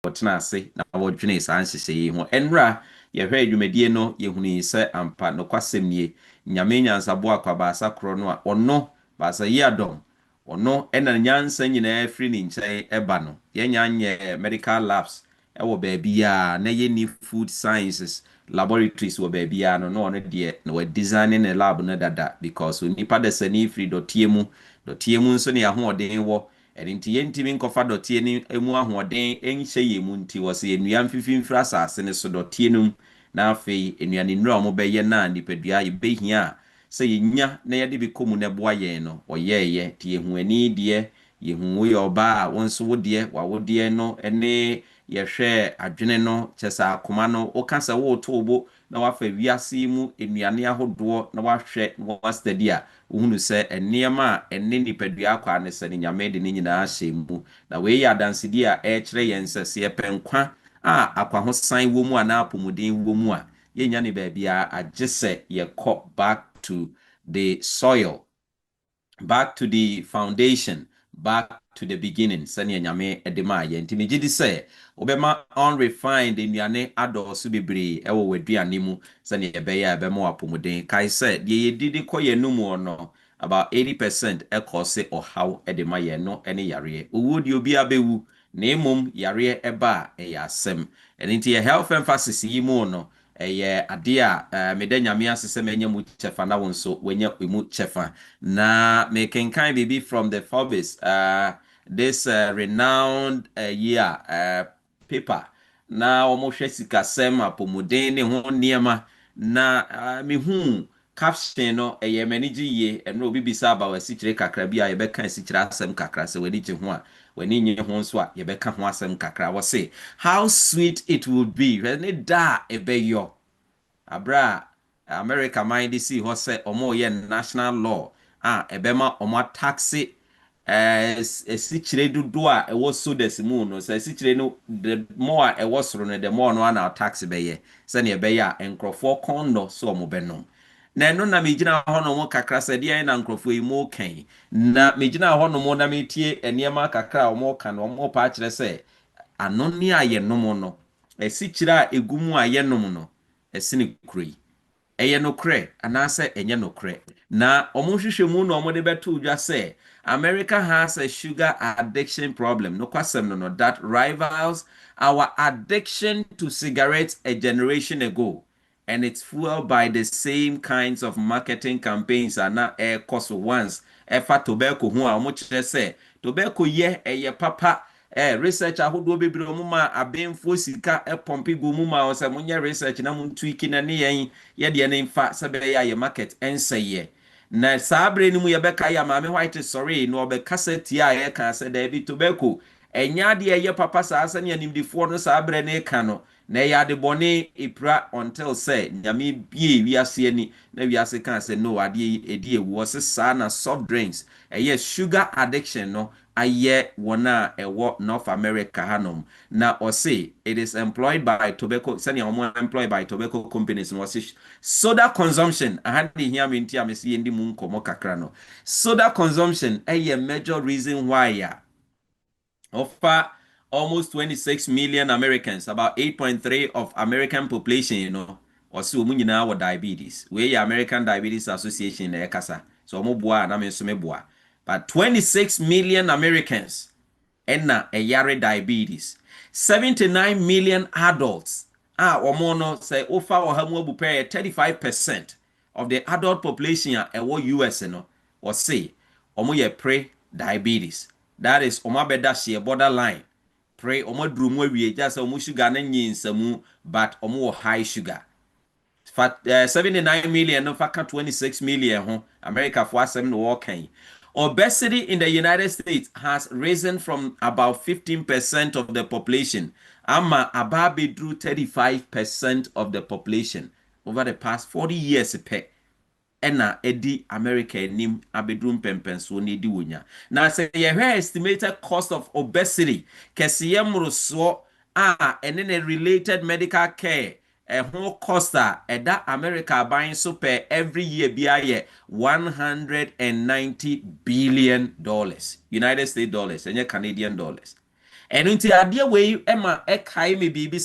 wɔtena ase na wɔdwene saa nhyehyɛ yi ho ɛnra yɛhwɛ adwumadie no yɛhunu sɛ ampa nokwasɛm nie nyame nyansaboa akwabaasa korɔ no a ɔno baasa yi adɔm ɔno ɛna nyansa nyinaa firi ne nkyɛn ɛba no yɛnya nyɛ medical labs ɛwɔ baabi a na yɛni food sciences laboratories wɔ baabi a no na ɔno deɛ na wɔdesign ne lab no dada because onipa da sani firi dɔteɛ mu nso ne ahoɔden wɔ ɛno nti yɛntumi nkɔfa dɔteɛ no mu ahoɔden nhyɛ yɛn mu nti wɔ sɛ nnua mfifi mfiri asase no so dɔteɛ no mu na afei nnuane nnura a wɔbɛyɛ na nipadua yɛbɛhia a sɛ yɛnya na yɛde bi kɔ mu na ɛboa yɛn no ɔyɛɛyɛ nti yɛhu ani deɛ yɛhu woyɛ ɔbaa a wo nso wodeɛ wawodeɛ no ne yɛhwɛ adwene no kyɛ sɛ akoma no woka sɛ woreto bo na wafa wiase mu nnuane ahodoɔ na wahwɛ wastadi a wohunu sɛ nneɛma a ɛne nipadua akɔ ne sɛ ne nyame de ne nyinaa hyɛ mu na wei yɛ adansedie a ɛkyerɛ yɛn sɛ sɛ yɛpɛ nkwa a akwahosan wɔ mu anaa apɔmuden wɔ mu a yɛnya ne baabi a agye sɛ yɛkɔ back to the soil, back to the foundation, back to the beginning. Sɛnea nyame de maa yɛn nti megye di sɛ wobɛma unrefined nnuane adɔɔso bebree ɛwɔ w'aduane mu sɛnea yɛbɛyɛ a ɛbɛma w'apɔmuden kae sɛ deɛ yɛdidi kɔ yɛn no mu no about 80% ɛkɔ sɛ ɔhaw de ma yɛn no ne yareɛ owuo deɛ obi abɛwu na mmom yareɛ ɛba a ɛyɛ asɛm ɛno nti yɛ health emphasis yi mu no ɛyɛ adeɛ a meda nyame ase sɛ manya mu kyɛfa na wo nso wanya mu kyɛfa na mekenkan biribi from the Forbes this renowned year paper na wɔhwɛ sikasɛm apɔmuden ne ho nneɛma na mehu caption no ɛyɛ m'ani gye yie ɛno obi bisa aba wasikyire kakra bi a yɛbɛka asikyire asɛm kakra sɛ w'ani gye ho a w'ani nye ho nso a yɛbɛka ho asɛm kakra wɔ se how sweet it would be ne da a ɛbɛyɔ abra America man de si hɔ sɛ ɔmo yɛ national law a ɛbɛma ɔmo ataxe asikyire dodo a ɛwɔ sodas mu no sɛ asikyire no the more a ɛwɔ soro no the more no ana tax bɛyɛ sɛnea ɛbɛyɛ a nkurɔfoɔ kɔndɔ so ɔmo bɛnom na ɛno na megyina hɔ nom kakra sɛ deɛ na nkurɔfoɔ yi mu kan na megyina hɔ nom na metie nneɛma kakra a ɔmo ka no ɔmo pa akyerɛ sɛ ano ne a yɛnom no asikyire a egu mu a yɛnom no ɛsi ne kuro yi ɛyɛ nokorɛ anaasɛ ɛnyɛ nokorɛ na ɔmo hwehwɛ mu na ɔmo de bɛto dwa sɛ America has a sugar addiction problem no kwasɛm no that rivals our addiction to cigarettes a generation ago and it's fueled by the same kinds of marketing campaigns ana cost once ɛfa tobacco ho a ɔmo kyerɛ sɛ tobacco yɛ ɛyɛ papa research ahodoɔ bebree mu ma abenfo sika pompe gu mu ma ɔsɛ monyɛ research na montwiki na ne yɛdeɛ ne mfa sɛ bɛyɛ ayɛ market ɛnsɛyɛ na saa bere no mu yɛbɛka yɛ maame white sorry na ɔbɛkasa tia a yɛka sɛ daabi tobacco ɛnya adeɛ ɛyɛ papa saa sɛ ne animdifoɔ no saa bere ne ka no na ɛyɛ adebɔne epra until sɛ nyame bie wiase ani na wiase ka sɛ no adeɛ ɛdi ewu ɔse saa na soft drinks ɛyɛ sugar addiction no ayɛ wɔn a ɛwɔ North America hanom na ɔse it is employed by tobacco sɛnea wɔn employed by tobacco companies no ɔse soda consumption aha de hia me nti a mesi yɛndi mu nkɔmɔ kakra no soda consumption ɛyɛ major reason why ya offer almost 26 million Americans about 8.3 of American population you know ɔse wɔn nyinaa wɔ diabetes we yɛ American Diabetes Association na ɛkasa so wɔn boa na me nso me boa but 26 million Americans enna ɛyare diabetes 79 million adults wɔn no say ofa ɔha mu abu pɛ 35% of the adult population a ɛwɔ US no ɔse wɔn yɛ pre-diabetes that is wɔn abɛda hyɛ borderline pre wɔn aduru mu awie gya sɛ wɔn sugar no nye nsamu but wɔn wɔ high sugar 79 million no fa ka 26 million ho America for asɛm no wɔkan obesity in the United States has risen from about 15% of the population ama aba bedru 35% of the population over the past 40 years pe ena edi America nim abedru mpempenso ne di wonya na say ye estimated cost of obesity kesiye mroso ene ne related medical care who cost that America buying super every year be $190 billion United States dollars and Canadian dollars ɛno nti adeɛ wei ɛma ɛkae me biribi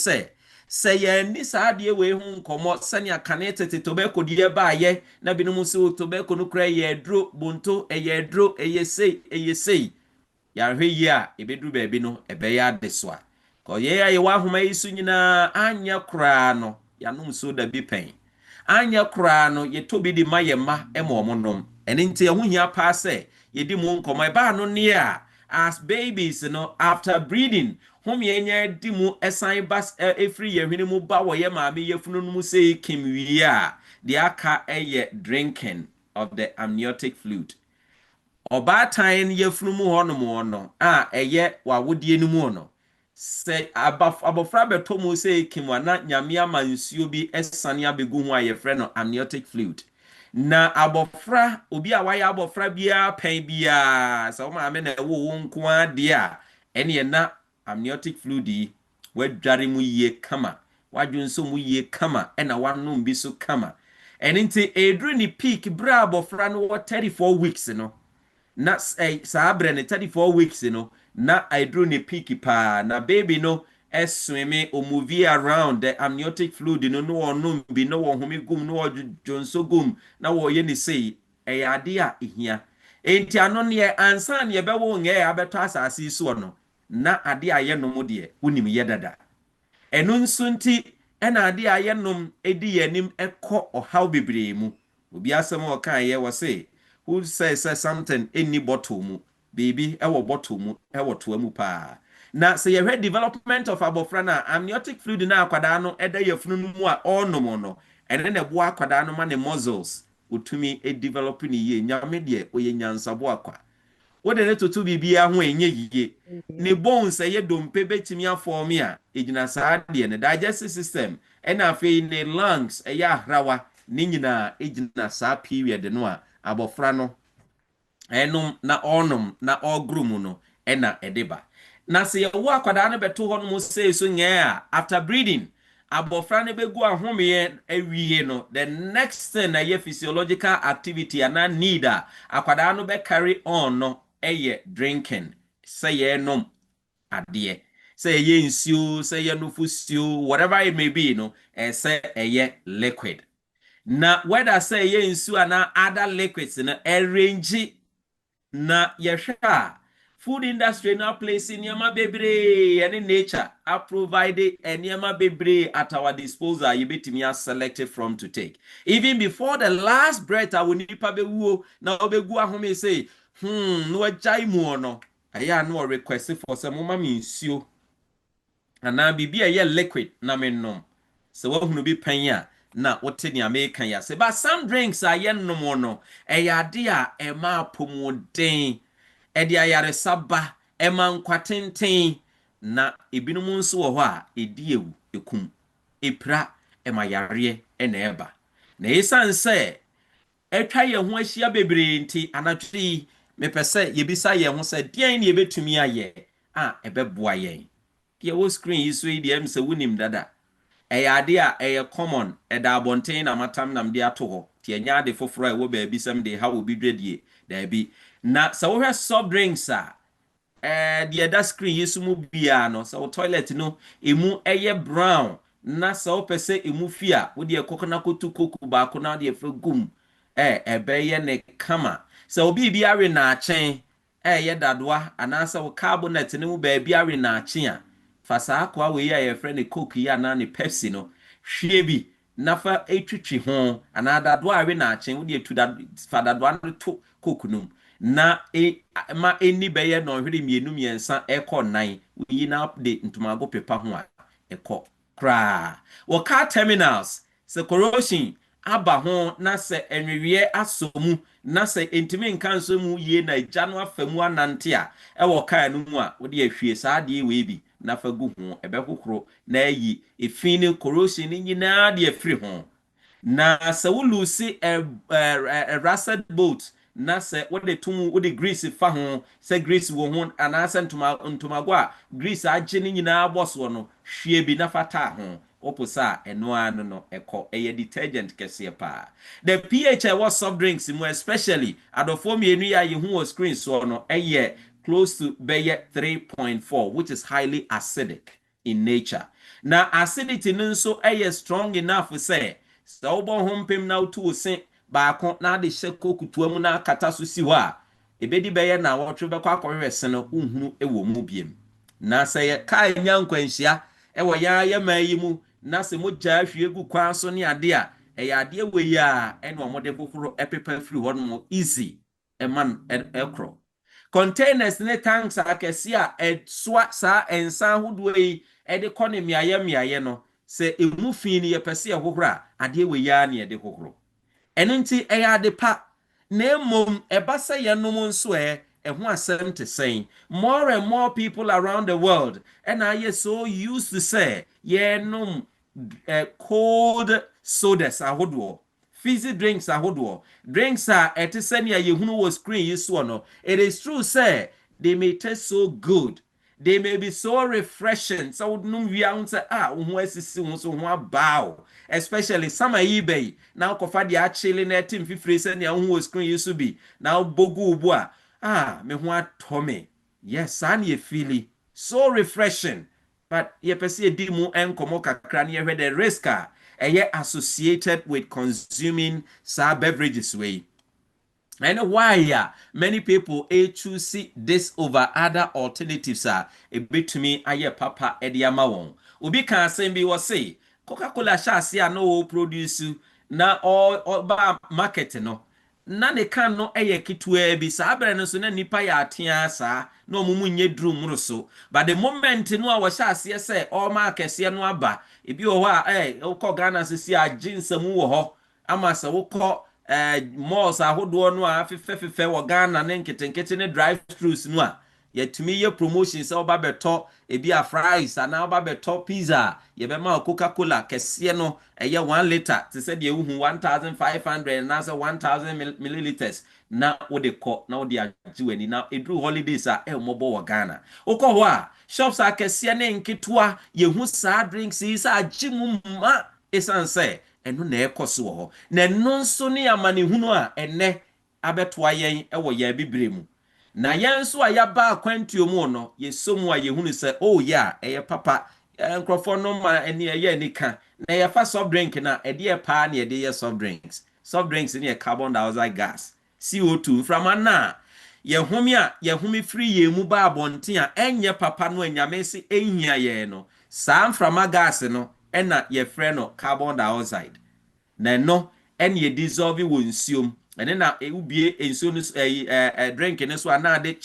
sɛ yɛnni saa adeɛ wei ho nkɔmmɔ sɛnea kane tete tobacco deɛ baayɛ na binom sɛ tobacco no kora yɛ aduro bonto ɛyɛ aduro ɛyɛ sei yɛahwɛ yi a ɛbɛduru baabi no ɛbɛyɛ ade so a kɔyɛ a yɛwɔ ahoma yi so nyinaa anyɛ koraa no yɛanom soda bi pɛn anyɛ koraa no yɛtɔ bi de ma yɛ mma ma ɔmo nom ɛno nti ɛho hia paa sɛ yɛdi mu nkɔmmɔ ɛbaa no ne a as babies no after breeding home yɛnya di mu ɛsan ba ɛfiri yɛhwene mu ba wɔ yɛ maame yɛfunu no mu sɛ kim wie a deɛ aka ɛyɛ drinking of the amniotic fluid ɔbaatan yɛfunu mu hɔnom no a ɛyɛ wawodie no mu no sɛ abɔfra bɛtɔ mu sɛ kim ana nyame ama nsuo bi ɛsane abɛgu ho a yɛfrɛ no amniotic fluid na abɔfra obi a wayɛ abɔfra biara pɛn biara sɛ wo maame na ɛwɔ wo nko adeɛ a ɛne na amniotic fluid yi wadware mu yie kama wadwo nso mu yie kama ɛna wanom bi so kama ɛne nti ɛduru ne peak bra abɔfra no wɔ 34 weeks no na saa brɛ ne 34 weeks no na ɛduru ne peak paa na baby no swim or move around the amniotic fluid no no ɔnom bi no wɔ home gum no wɔ dwonso gum na wɔyɛ ne sei ɛyɛ ade a ehia enti ano ne ansa ne yɛbɛwo ngɛ abɛtɔ asase so no na ade a yɛ nom deɛ wonim yɛ dada ɛno nso nti ɛna ade a yɛ nom edi yɛnim ɛkɔ ɔhaw bebree mu obi asɛm ɔka yɛ wɔ say who says something any bottle mu baby ɛwɔ bottle mu ɛwɔ toa mu paa na sɛ yɛhwɛ development of abɔfra na amniotic fluid na akwadaa no ɛda yɛfunu no mu a ɔnom no ɛne na ɛboa akwadaa no ma ne muscles otumi develop ne yie nyame deɛ ɔyɛ nyansabo akwa wode ne toto bibia ho enye yie ne bones ɛyɛ dompe betimi afɔm a egyina saa deɛ ne digestive system ɛna afei ne lungs ɛyɛ ahrawa ne nyinaa egyina saa period no a abɔfra no ɛnom na ɔnom na ɔgrum no ɛna ɛdeba na sɛ yɛwɔ akwadaa no bɛto hɔ no mu sei so nyɛ a after breeding abɔfra no bɛgu ahomeɛ awie no the next thing na yɛ physiological activity ana need a akwadaa no bɛ carry on no ɛyɛ drinking sɛ yɛnom adeɛ sɛ yɛ nsuo sɛ yɛ nufusuo whatever it may be no sɛ ɛyɛ liquid na whether sɛ yɛ nsuo ana other liquids no arrange na yɛhwɛ a food industry now placing nneɛma bebree and nature are provided nneɛma bebree at our disposal you betimi are selected from to take even before the last breath I will nipa bewuo na obegu ahome say no agya mu no aya no request for some mama me nsuo ana bibia ye liquid na me nom so wahunu bi pan a na wote ne American ya say but some drinks are ye nom no eyade a ema pomoden edi ayare saba ema nkwatenten na ebinom nso wɔ hɔ a edi ewu ekum epra ema yare na eba na esan sɛ etwa ye ho ahyia bebree nti anatwi mepɛ yebisa ye ho sɛ deɛn ne yebetumi ayɛ a ɛbɛboa yɛn deɛ wo screen yi so yi deɛ sɛ wonim dada ɛyɛ ade a ɛyɛ common ɛda abɔnten na matam nam de ato hɔ tie nya ade foforo a ɛwɔ baabi sɛm de ha wo bi dwadie daabi na sɛ wo hwɛ soft drinks a deɛ da screen yi so mu bia no sɛ wo toilet no emu ɛyɛ brown na sɛ wo pɛ sɛ emu fi a wo de kokona kotu koku ba ko na de fa gum ɛbɛyɛ ne kama sɛ obi bi awe na akyɛn ɛyɛ dadoa anaasɛ wo carbonate ne mu baabi awe na akyɛn a fa saa kwa we ya ye friend coke ya na ne Pepsi no hwie bi na fa etwitwi ho ana dadoa awe na akyɛn wo de tu da fa dadoa no to coke num na ma eni bɛyɛ no hwere mienu miensa ɛkɔ nan yi na update ntomago pepa ho a ɛkɔ kra wo car terminals se corrosion aba ho na se enwewie asomu na se entimi nka nso mu yie na agya no afamu anante a ɛwɔ car no mu a wo de ahwie saa de we bi na fa gu ho ɛbɛkokoro na ayi efin corrosion ni nyina de afiri ho na se wo lose rusted bolt na se what the tum with the grease fa ho se grease wo ho anasa ntomago a grease agye ni nyina boss wo no hwie bi na fata ho oposa eno anu no ekọ eye detergent kese pa the pH was soft drinks more especially adofo mienu ya ye hu screen so no eye close to 3.4, which is highly acidic in nature. Now, acidity nso strong enough to say, so home pim now to say, baako na de hyɛ kokutua mu na kata so si hɔ a ebedi bɛyɛ na wɔtwe bɛkɔ akɔhwɛ no uhunu ɛwɔ mu biem na sɛ yɛ kaa nya nkwanhyia ɛwɔ yɛ man yi mu na sɛ mogya ahwie gu kwan so ne ade a ɛyɛ adeɛ wɔ yi a ɛna ɔmode kokoro ɛpepa firi hɔ no easy ɛman ɛkorɔ containers ne tanks akɛse a ɛsoa saa ɛnsa ahodoɔ yi ɛde kɔ ne mmeayɛ no sɛ emu fi ne yɛpɛ sɛ yɛhohoro a adeɛ wɔ yi a ne yɛde hohoro ɛno nti ɛyɛ ade pa na mmom ɛba sɛ yɛnom nso ɛho asɛm te sɛn more and more people around the world ɛna ayɛ so used to say yɛnom cold sodas ahodoɔ fizzy drinks ahodoɔ drinks a ɛte sɛnea yɛhunu wɔ screen yi soɔ no it is true say they may taste so good. They may be so refreshing. So no we are say who asisi so ho abao. Especially some eBay. Now kofa dia chilling na team fifiri say na who screen used to be. Now bogu ubua. Me ho atome. Yes, and ye feely. So refreshing. But ye pesi di mu enkomo kakra na ye the risk associated with consuming sa beverages way. And why many people choose this over other alternatives a bit to me aye papa ediama won. Obi kan say bi was say Coca-Cola shasi no produce na or ba market no. Na ne kan no kitua bi sa abere no so na nipa ya atea sa na omumu nye drum muro so. But the moment no a wo shasi say all market se no aba ebi wo a wo Ghana sisi a jinsamu wo ho ama sa wo malls ahodoɔ no a fefefefe wɔ Ghana ne nketenkete ne drive-thrus no a yɛtumi yɛ promotion sɛ ɔba bɛtɔ ebi a fries anaa ɔba bɛtɔ pizza yɛbɛma Coca-Cola kɛseɛ no ɛyɛ 1 liter te sɛ deɛ wohu 1,500 anaasɛ 1,000 milliliters na wode kɔ na wode agye w'ani na ɛduru holidays a ɛmmɔbɔ wɔ Ghana wokɔ hɔ a shops akɛseɛ ne nketewa yɛhu saa drinks yi sɛ agye mu ma ɛsiane sɛ ɛno na ɛkɔ so wɔ hɔ na ɛno nso ne amanehunu a ɛnɛ abɛtoa yɛn ɛwɔ yɛn bibire mu na yɛn nso a yɛaba akwantuo mu no yɛsɔ mu a yɛhunu sɛ yeah ɛyɛ papa nkrɔfoɔ no ma ɛne ɛyɛ anika na yɛfa soft drink na ɛde paa na yɛde yɛ soft drinks ne yɛ carbon dioxide gas CO2 mframa na yɛhome firi yɛn mu ba abɔnten a ɛnyɛ papa no anyame se ɛhia yɛn no saa mframa gas no ɛna yɛfrɛ no carbon dioxide na no ɛne yɛ dissolve wɔ nsuom ɛne na ubie nsuo no drink ne so anade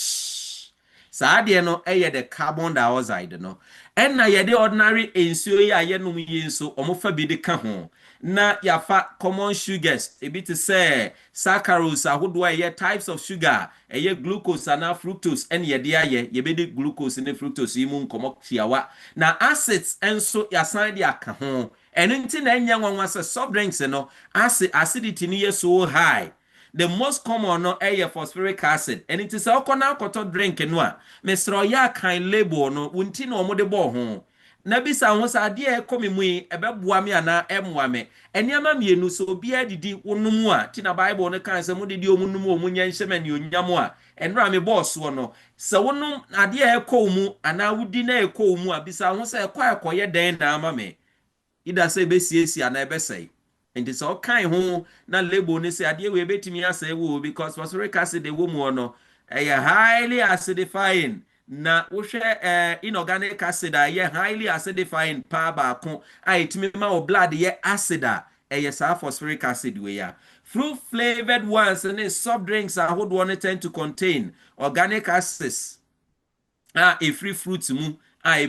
saa deɛ no ɛyɛ the carbon dioxide no ɛna yɛde ordinary nsuo yi a yɛnom yi nso ɔmofa bi de ka ho na yafa common sugars ebi te sɛ saccharose ahodoɔ a ɛyɛ types of sugar ɛyɛ glucose ana fructose ɛne yɛde ayɛ yɛbɛde glucose ne fructose yi mu nkɔmɔ tiawa na acids nso yasan de aka ho ɛno nti na ɛnyɛ nwanwa sɛ soft drinks no acidity no yɛ so high. The most common no phosphoric acid and it is alcohol koto drink no a mesro ya kan label no wunti na omode bo ho na bisa ho sa de e komi mu e beboa me ana emwa me eniama mienu so obi adidi wonumu a ti na bible no kan se mo didi omunumu omunya nhema ne onyamo a enra me boss wo no se wonum ade e ko mu ana wudi na e ko mu a bisa ho sa e kwa ekoye den na ama me ida se be siesi ana e be sei. And it's all kind who na label ne say adie we betimi asay wo because phosphoric acid de wo mu no highly acidifying na wo hwe inorganic acid a highly acidifying pa ba ko a itimi ma o blood acid a sa phosphoric acid we ya fruit flavored ones and soft drinks are what one tend to contain organic acids free fruits mu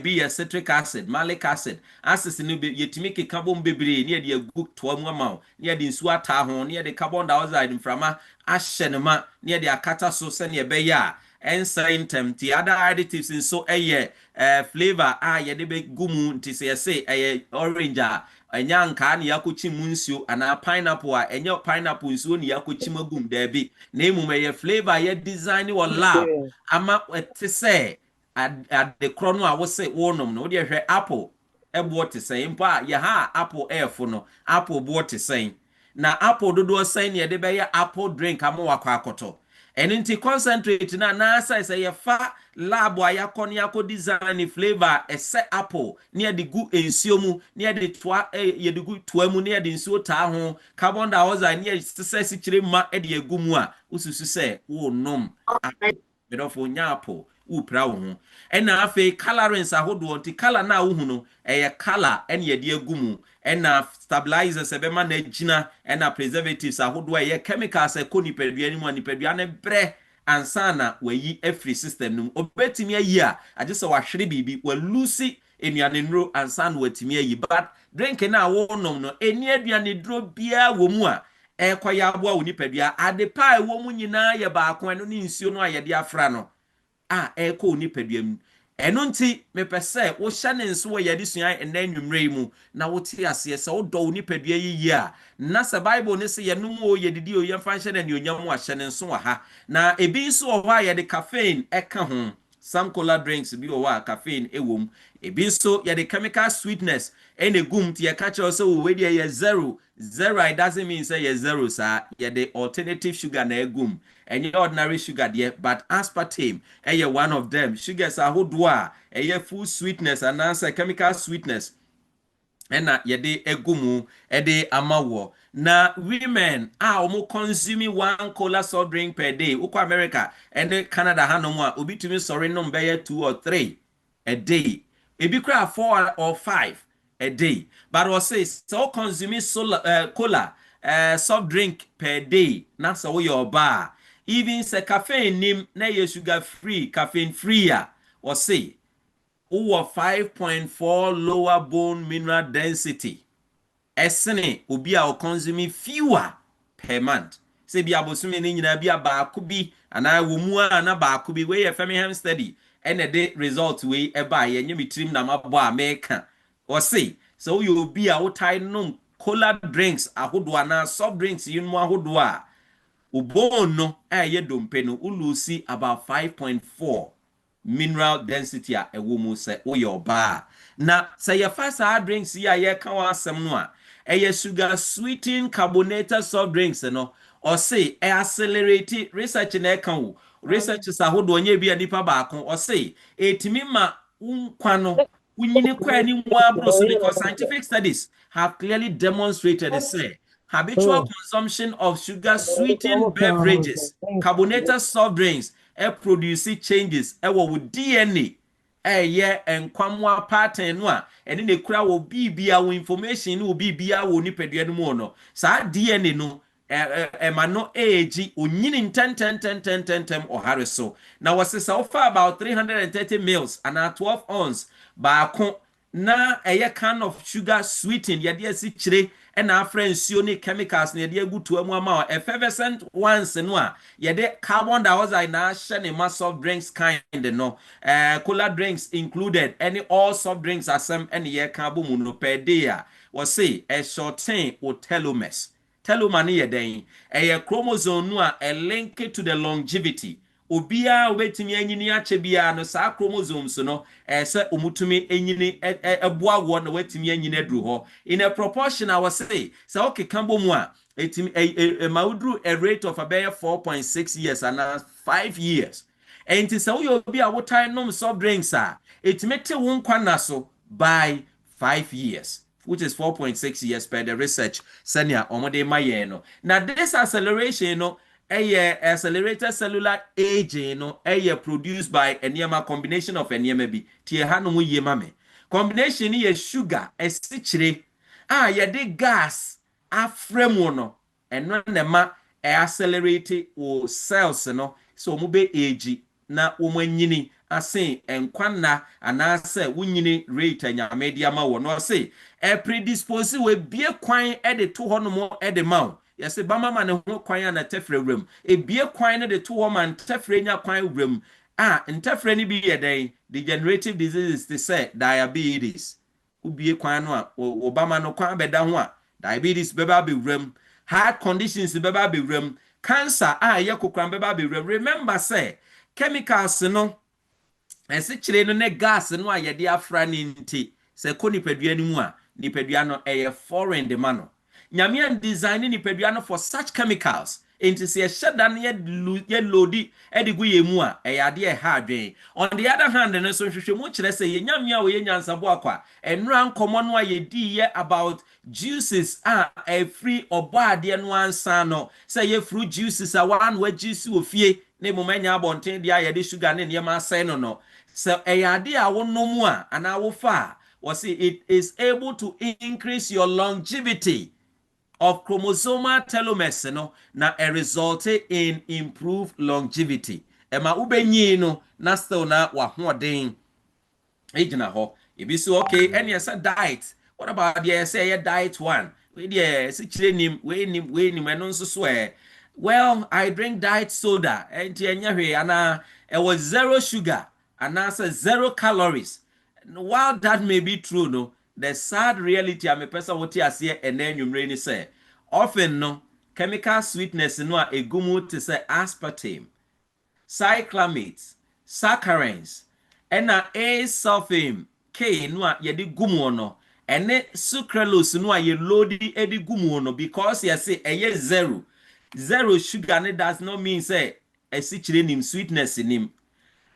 be citric acid, malic acid, acids in yetimi ke carbon bebre near the good to amount, near the swata hon, near the carbon dioxide in frama, ashenema, near the akata so senior beya, and same time, the other additives in so flavor, yedebe gumu, say orange, a young can yakuchi munsio, and a pineapple, and your pineapple soon yakuchima gum debi, name me a flavor yet design or lab, ama to say. At the chrono I was say wonom no de apple ebo te say mpa ye ha apple airfo no apple bo te say na apple dodo say ne de be apple drink am wakwa akoto and into concentrate na nasa say ye fa lab wa yakọ ne yakọ design flavor ese apple near the gu ensuo mu near the toa ye the gu toa mu near the nsuo taa ho carbon dioxide near sese sikire ma e de egu mu a ususu say wo nom bedofo nya apple wo pra wo ho ena afi colorings ahodo nti color na wo hu no eye color ene ye de egu mu ena stabilizers ebema na gina ena preservatives ahodo eye chemicals ekonipadua ni mu anipadua ne bre ansana wayi every system num obetimi ayi a agese wahwere bibi wa lucy enuane nro ansana watimi ayi but drink na wo nom no eni aduane dro bia wo mu a ekoya abo a onipadua adepa wo mu nyina ye baako eno ni nsuo no ayede afra no eko onipadua mu eno nti mepese wo hye ne nso wo yede sua enanwumre mu na wo tie ase se wo do onipadua yiyi a na se bible ne se yenum o yedidi o yemfa hye ne onyam a hye ne nso wa ha na ebi nso wo ha yede caffeine eka ho some cola drinks bi wo wa caffeine ewom ebi nso yede chemical sweetness ene gum tie ka che so wo we de ye zero it doesn't mean say ye zero sa yede alternative sugar na egum any ordinary sugar there but aspartame one of them sugars ahodo a full sweetness and answer chemical sweetness ena yede egumu ede amawo na women omo consuming 1 cola soft drink per day ukwa America and Canada hanom a obitumi sorry no be 2 or 3 a day ebi kra 4 or 5 a day but was says so consuming cola soft drink per day na so your bar even say caffeine nim na ye sugar free caffeine free or say 5.4 lower bone mineral density esene obi a consuming fewer per month say bi abosumi ni nyina bi abaako bi ana wo mu ana baako bi we Framingham study and the result we eba ye nyemi trim na mabo America or say so you obi a wo tie no cola drinks ahodo ana soft drinks yin mu ahodo a ubon no ye dompe no ulusi about 5.4 mineral density a ewo mu se oyo ba na say ye fast drinks ya ye kan wa asem no a sugar sweetened carbonated soft drinks no or say accelerate research na kan wo research sa hodo onye bia nipa baako or say etimi ma unkwa no unyini kwa ni mu abro so because scientific studies have clearly demonstrated they say habitual consumption of sugar sweetened beverages carbonated soft drinks produce changes wo DNA enkwamwa pattern no a ene ne kura wo bibia wo information wo bibia wo nipadua no mu no sa DNA no ma no age onyini ntenten ohare so na wasesa ofa about 330 mils and 12 ounce baako na kind of sugar sweetened yade asi kire na afra nsuo ne chemicals na yade agutu amu ama effervescent ones no a yade carbon dioxide na hye ne ma soft drinks kind no cola drinks included any all soft drinks asem ene ye ka bomu no per day a was say a shorten o telomeres telomere ne yeden chromosome no a link to the longevity obia obetimi anyini ache bia no sa chromosomes no se omutumi anyini eboa wo na watimi anyini aduru ho in a proportion I was say so okay kambo mu a etimi maudru a rate of about 4.6 years and 5 years and it say you be a what time nom soft drinks etimi te won kwana so by 5 years which is 4.6 years per the research senior omode maye no now this acceleration no accelerated cellular aging no produced by a combination of enema bi tie ha no ye mame combination ye sugar esichire ye de gas afremu no eno na ma accelerate o cells no so mo be age na wo manyini ase enkwanna anase wunyini rate anyame dia ma wo no say predispose we bie kwan de to ho no mo de ma yes bama ma ne ho kwan na tefre wram ebie kwan ne de to ho man tefre nya kwan wram ntefre ni bi yeden degenerative diseases they say diabetes ubie kwan no a obama no kwan beda ho a diabetes beba be wram heart conditions beba be wram cancer ye kokran beba be wram remember say chemicals no ese kire no ne gas no a yede afra ni nti se ko nipadua ni mu a nipadua no foreign de ma no nyame and designing nipadua no for such chemicals Enti se yɛhyɛ ne yɛ lodi de gu yɛ mu a ɛyɛ adeɛ ɛha adwen. On the other hand no so hwehwɛmu kyerɛ sɛ yɛnyame a wɔyɛ nyansabo akwa ɛnura nkɔmmɔ no a yɛdi about juices a ɛfiri ɔbɔ adeɛ no ansa no sɛ yɛfuru juices a wɔn juice wɔ fie ne mmom anya abɔnten deɛ a yɛde sugar ne nneɛma asɛe no sɛ ɛyɛ adeɛ a wonom a anaa wofa a wɔsi it is able to increase your longevity of chromosomal telomeres no na a result in improved longevity. Ema ubenyi no na still na wahoɔden egyina hɔ. Ebi so okay, any say diet. What about the say diet one? We dey si kyerɛ nim, we nim ɛno nso so well, I drink diet soda. Enti enya hwe ana it was zero sugar and say zero calories. While that may be true, no, the sad reality I'm a person what you see and then you really say often no chemical sweetness no a gumu to say aspartame, cyclamates, saccharins, and a sulfame K no a yedi gumu no and sucralose no a ye loadi edi gumu no because you say a zero sugar ne does not mean say a citrine sweetness in him.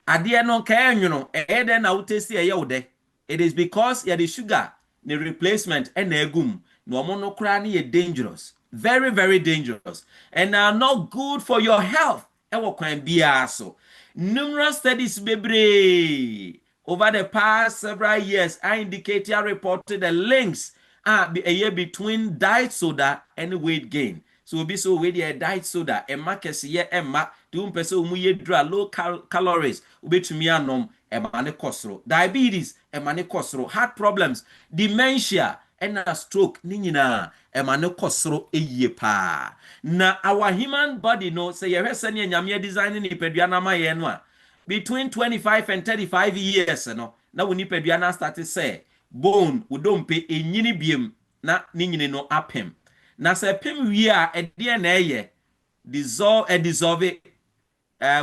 Adeɛ no ka enwono ɛyɛ na wotesi ɛyɛ wo de it is because the sugar the replacement ɛna egum na ɔmo no kra ne yɛ dangerous, very very dangerous and are not good for your health ɛwɔ kwan biara so. Numerous studies bebree over the past several years are indicated reported the links between diet soda and weight gain. So be so with the diet soda emma kesiye emma do mpese omu yedra low calories ubetumi anom emma ne kosoro, diabetes emma ne kosoro, heart problems, dementia and a stroke ni nyina emma ne kosoro eye pa. Na our human body no say ye hwese ne nyame design ni pedua na ma ye no a between 25 and 35 years no na woni pedua na start say bone udompe enyini biem na ni nyini no apem. Na se pem wie a ede na eye dissolve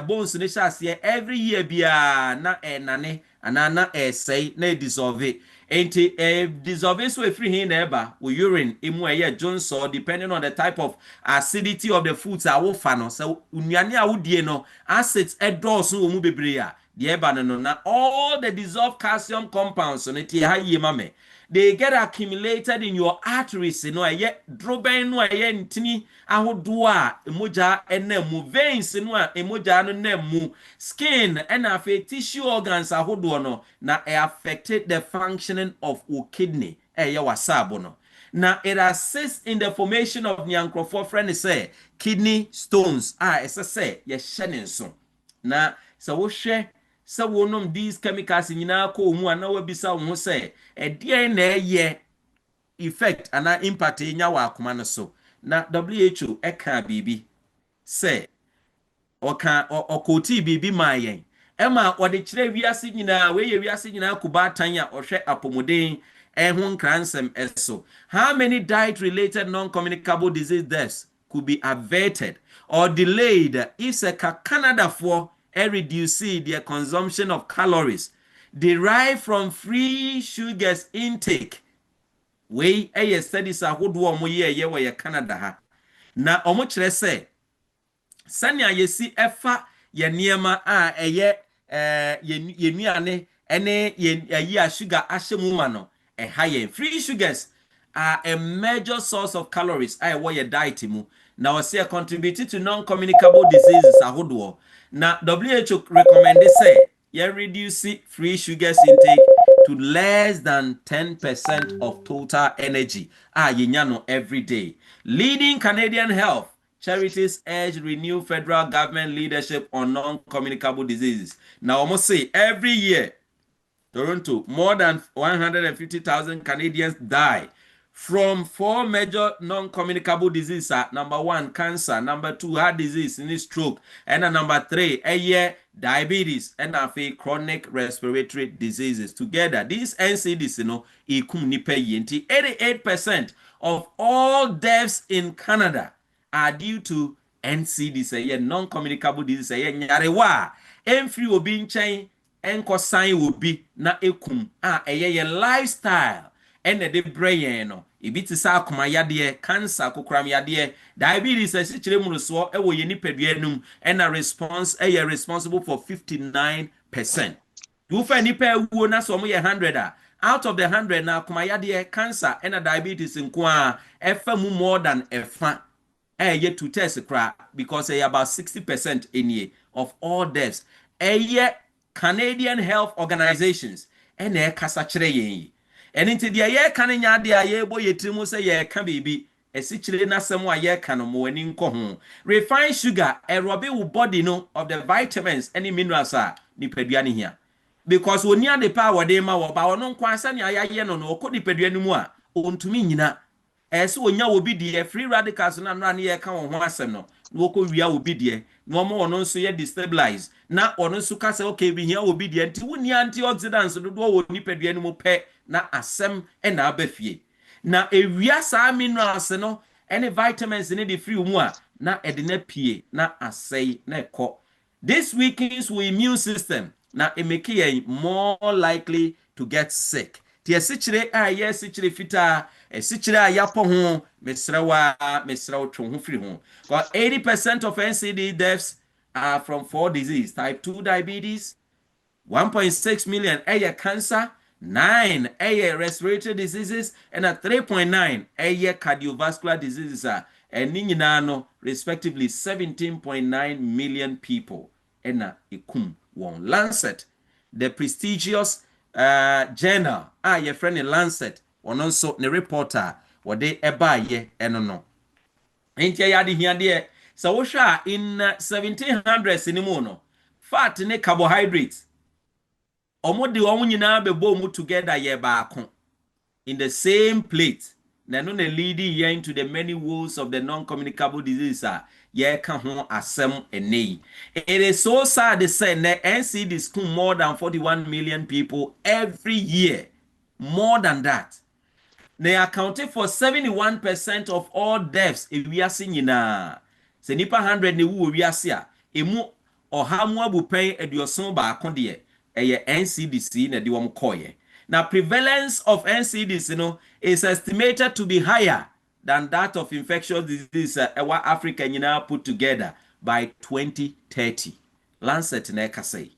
bones ne hyase every year bia na enane anana say na dissolve enti dissolve so free hin na eba wo urine emu eye jonso depending on the type of acidity of the foods a wo fa no so unuane a wo die no acids edoso wo mu bebre a de eba no na all the dissolved calcium compounds no tie ha yie mame they get accumulated in your arteries no aye droben no aye ntini ahodo a emoja enam veins no a emoja no nam skin and afa tissue organs ahodo no na affected the functioning of your kidney wasabo no na it assists in the formation of nyankrofo friend say kidney stones say ye hyene nso na so wo hwe so wonom these chemicals nyina ko mu ana wabisa wo say edie na eye effect ana impact nya wa akoma no so na WHO eka bibi say okoti bibi mayen ema ode kire wiase nyina we ye wiase nyina kuba tan a ohwe apomuden ehun kransem eso. How many diet related non-communicable disease deaths could be averted or delayed if Canada for reduce their consumption of calories derived from free sugars intake? We studies ahodo omo ye we Canada ha na omo kire se sania yesi efa ye niema a eye ye nuane ene ye sugar ahyemu ma no high free sugars are a major source of calories what your diet mu na we say contribute to non-communicable diseases ahodo. Na WHO recommended say you reduce free sugars intake to less than 10% of total energy yenyano every day. Leading Canadian health charities urge renewed federal government leadership on non-communicable diseases. Now almost say every year Toronto more than 150,000 Canadians die from 4 major non-communicable diseases. Number 1, cancer. Number 2, heart disease, stroke. And number 3, diabetes. And chronic respiratory diseases. Together, these NCDs, 88% of all deaths in Canada are due to NCDs, non-communicable diseases. Nyarewa, emfri obi nchen, enko sign will be na ekum. Lifestyle. ene de brain no ebi te sa akoma yade cancer kokram yade diabetes asichire mu so e wo ye nipadua num ena response responsible for 59%. You find nipa wuo na so mo ye 100 out of the 100 na akoma yade cancer ena diabetes nko a efa mu more than efa ye to test cra because about 60% in of all deaths Canadian health organizations ene kasa kire yen ene nti de ye kan nya de ye bo yetirimu se ye ka bibi esi kire nasem a ye ka no mo ani nko ho refined sugar erobe wo body no of the vitamins any minerals a nipadua ne hia because oni ade pa wode ma wo ba wono nko asa ne ayaye no no ko nipadua ne mu a ontumi nyina ese onya obi de free radicals na nra ne ye ka wo ho asem no wo ko wia obi de no mo ono nso ye destabilize na ono nso ka se okay bi hia obi de nti woni antioxidants do do wo nipadua ne mu pe na asem na abafie na ewia sa minerals no any vitamins ne de free mu a na ede na pie na asai na ekọ this weakens we immune system na it make you more likely to get sick ti esichire esichire fita esichire ayapo ho mesrewa two ho firi ho 80% of NCD deaths are from 4 diseases: type 2 diabetes, 1.6 million cancer, 9 respiratory diseases, and 3.9 cardiovascular diseases and no respectively 17.9 million people and ikum one Lancet, the prestigious journal your friend Lancet on also the reporter what they ebaye no enti yadi here so wosha in 1700s anymore no fat ne carbohydrates omode omo nyina bebo mu together ye baako in the same plate na no na leading here into the many woes of the non-communicable diseases ye ka ho asem ene. It is so sad to say that NCDs kill more than 41 million people every year, more than that. They accounted for 71% of all deaths in wiase nyina. Se nipa 100 ne wu wiase a emu ohamu abupen eduoson baako de NCDC na de wom koye. Now prevalence of NCDs is estimated to be higher than that of infectious disease what Africa nyina put together by 2030. Lancet na ekasei.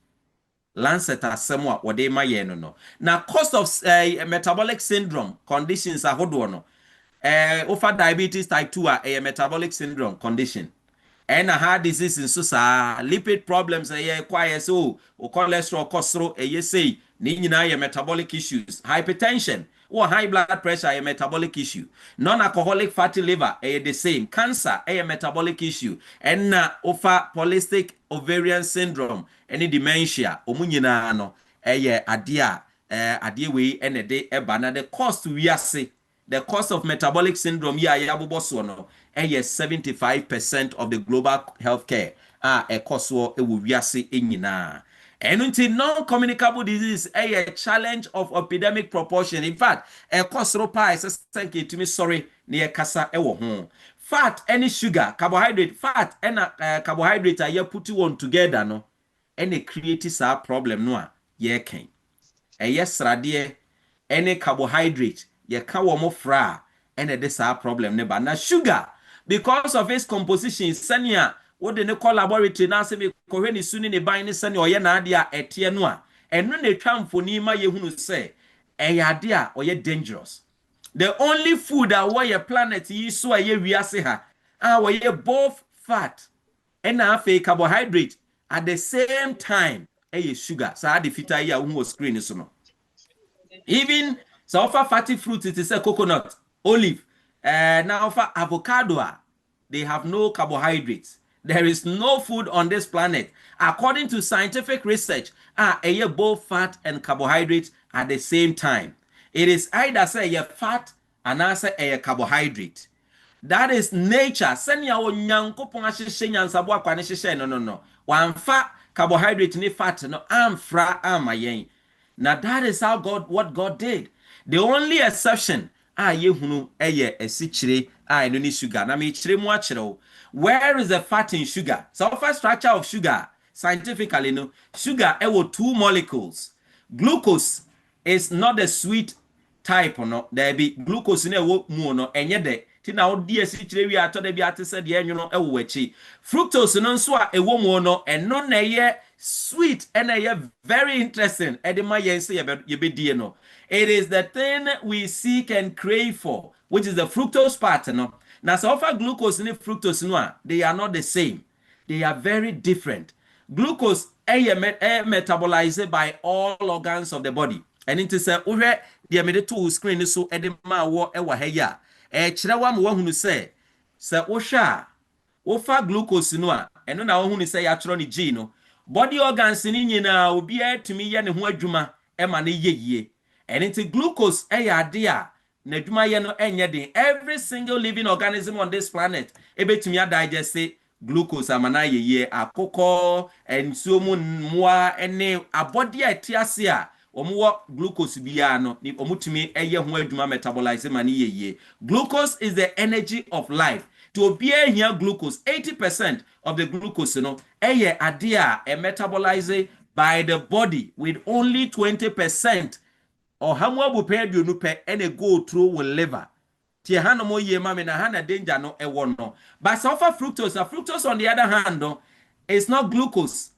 Lancet asemwa wode ma ye no. Now cost of metabolic syndrome conditions ahodo no. Over diabetes type 2 a metabolic syndrome condition. And a heart disease in susa lipid problems quiet so cholesterol costro say ni nyina metabolic issues, hypertension or high blood pressure a metabolic issue, non-alcoholic fatty liver the same, cancer a metabolic issue, and over polycystic ovarian syndrome any dementia omunyina no adia we and de eba the cost we say the cost of metabolic syndrome yaboboso no 75% of the global healthcare ekoso ewu wiase enyina. And until non-communicable disease a challenge of epidemic proportion. In fact, ekosro pa thank to me sorry near kasa ewo ho. Fat any sugar, carbohydrate, fat and carbohydrate are put one together no any creates a problem no ye ken. Yes radie any carbohydrate ye ka wo mo fra and this a problem ne ba na sugar because of its composition senia what the laboratory na se me kohwe ni suni ne ban ne senia oye na ade a ete no a eno na twamfoni ma yehunu se ade a oye dangerous. The only food that why your planet yi so aye wiase ha why both fat and fake carbohydrate at the same time sugar so the fita ya hu screen so no. Even so offer fatty fruits it is a coconut, olive, now offer avocado they have no carbohydrates. There is no food on this planet according to scientific research both fat and carbohydrates at the same time. It is either say a fat and answer a carbohydrate. That is nature. Senya onyankopon ahihye nyansabo akwane hihye no. Wan fa carbohydrate ni fat no amfra amayen. Now that is how what God did. The only exception yehunu esichire no ni sugar. Na me chire mu achire. Where is the fat in sugar? So first structure of sugar scientifically sugar 2 molecules. Glucose is not the sweet type no there be glucose na wo mu no enye de ti na wo die si kire wi ato da bi atese de enwo no ewo wachi fructose no nso a ewo mu no eno na ye sweet and ye very interesting edema ye say ye be die no it is the thing we seek and crave for, which is the fructose part no. Now so offer glucose and fructose no they are not the same, they are very different. Glucose metabolized by all organs of the body. And it is a the made to screen so edema wo ewa heya kire wa mo hunu say osha ofa glucose no a eno na hunu say ya tro ni G no body organs ni nyina obi atumi ye ne ho adwuma ema ne yeyie. And it glucose ade a na adwuma ye no enye den. Every single living organism on this planet ebetumi digest glucose amana yeye akoko ensuo mu moa ene abode a etiase a omuwo glucose biya no ni omutumi eye ho adwuma metabolize mani yeye. Glucose is the energy of life. To be here glucose 80% of the glucose no eye ade a metabolize by the body with only 20% or hamwa bu pe aduonu pe ene go through with liver. Tie hano ye mame na hana danger no ewo no. But sulfur fructose on the other hand no, it's not glucose.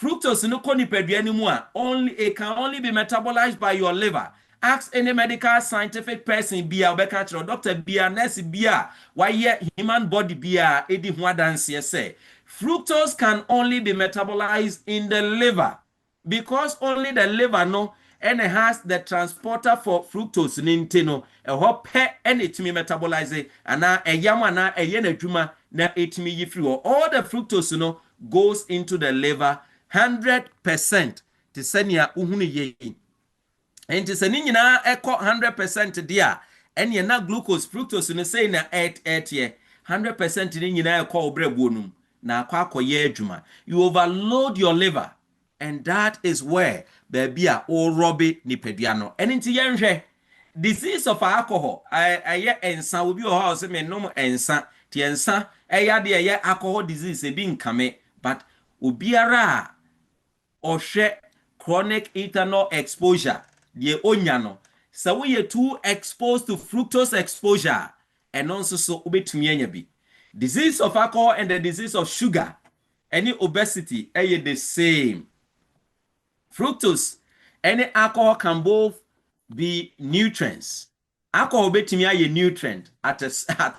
Fructose no koni peduani mu a only it can only be metabolized by your liver. Ask any medical scientific person bia obeka chiro doctor bia nurse bia why human body bia edi ho adanse say fructose can only be metabolized in the liver because only the liver no and it has the transporter for fructose nintino a hop and it me metabolize and na eyam na eye na dwuma na etimi yi free all the fructose no goes into the liver 100% to senia uhunu ye enti se ni nyina ekọ 100% dia ene na glucose fructose no say na 8 100% ni nyina ekọ obrabonum na akọ adwuma. You overload your liver and that is where baby a o robe ni peduano enti yenhwe disease of alcohol aye ensa obi o ha o se me nom ensa ti ensa eya de eye alcohol disease e bi nkame but obiara ohwe chronic ethanol exposure the onyano so we too exposed to fructose exposure and also so obetumi anya bi. Disease of alcohol and the disease of sugar any obesity are the same. Fructose any alcohol can both be nutrients. Alcohol betumi aye nutrient at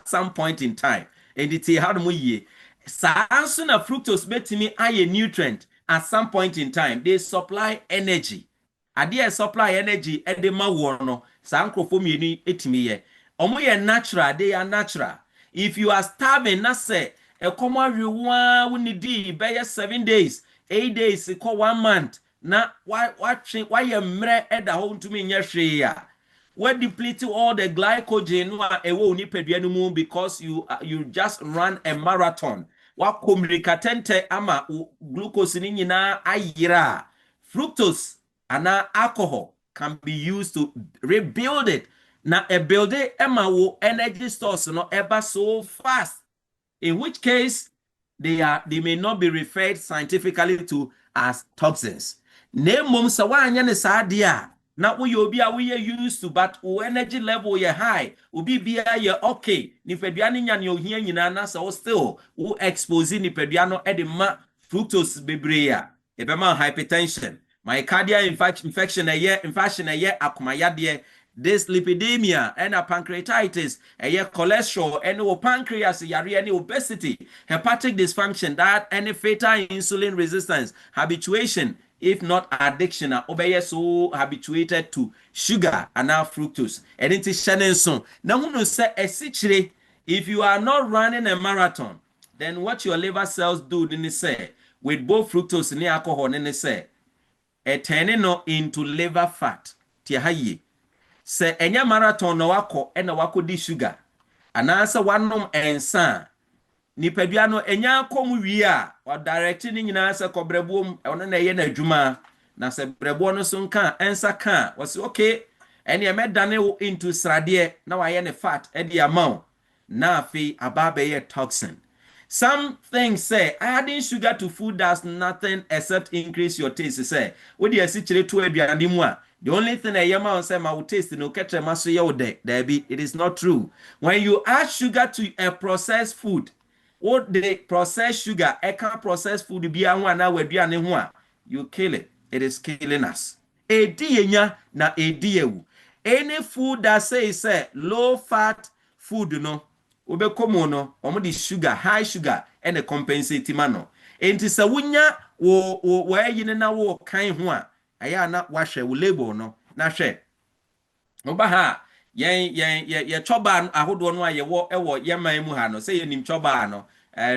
some point in time and it how do ye so na fructose betumi aye nutrient at some point in time. They supply energy. Ade supply energy e de ma wo no sankrofo mienu etimi ye omo ye natural, they are natural. If you are starving na say e komo awewa woni di be 7 days 8 days e ko 1 month na why ye mre e da ho ntumi nya hwe ya we deplete all the glycogen no e wo ni pedua no mu because you just run a marathon wa communicatente ama glucose ni nyina ayira. Fructose and alcohol can be used to rebuild it. Now, a build it ema wo energy stores no ever so fast. In which case, they may not be referred scientifically to as toxins. Name sa wanya ne sa dia. Na we used to, but energy level ye high. Ubi bia ye okay. Ni peduani nyan yo hia nyina na sa still wo expose ni peduano edema fructose bebrea. Ebema hypertension. Myocardial infection infection akumayade dyslipidemia and pancreatitis cholesterol and pancreas yare and obesity, hepatic dysfunction, that any fatal insulin resistance, habituation if not addiction obey so habituated to sugar and now fructose and it is shannon so now who say if you are not running a marathon then what your liver cells do then they say with both fructose and alcohol then they say turning no into liver fat. Tiahaye. Se enya marathon no wako ena wako di sugar. Anansa wanom ensa. Ni pedua no enya komu wi a wa direct ni nyina se kobreboom ono na ye na adwuma na se brebo no so nka ensa ka was okay ene e medane into srade na wa ye ne fat e di amount na afi ababe ye toxin. Some things say adding sugar to food does nothing except increase your taste. Say, what do you see chile to aduane mu a The only thing I am on say my taste no catch a maso yo de be. It is not true. When you add sugar to a processed food, what the processed sugar, I can't process food be an now we you kill it. It is killing us. Edi na edi. Any food that says low fat food no, obekomo no, omo the sugar, high sugar, and the compensate mano. Enti sa wunya wo yine na wo kan ho a aya na wahwe wo label no na hwe oba ha ye choba ahodo no aye wo ewo ye man mu ha no say ye nim choba no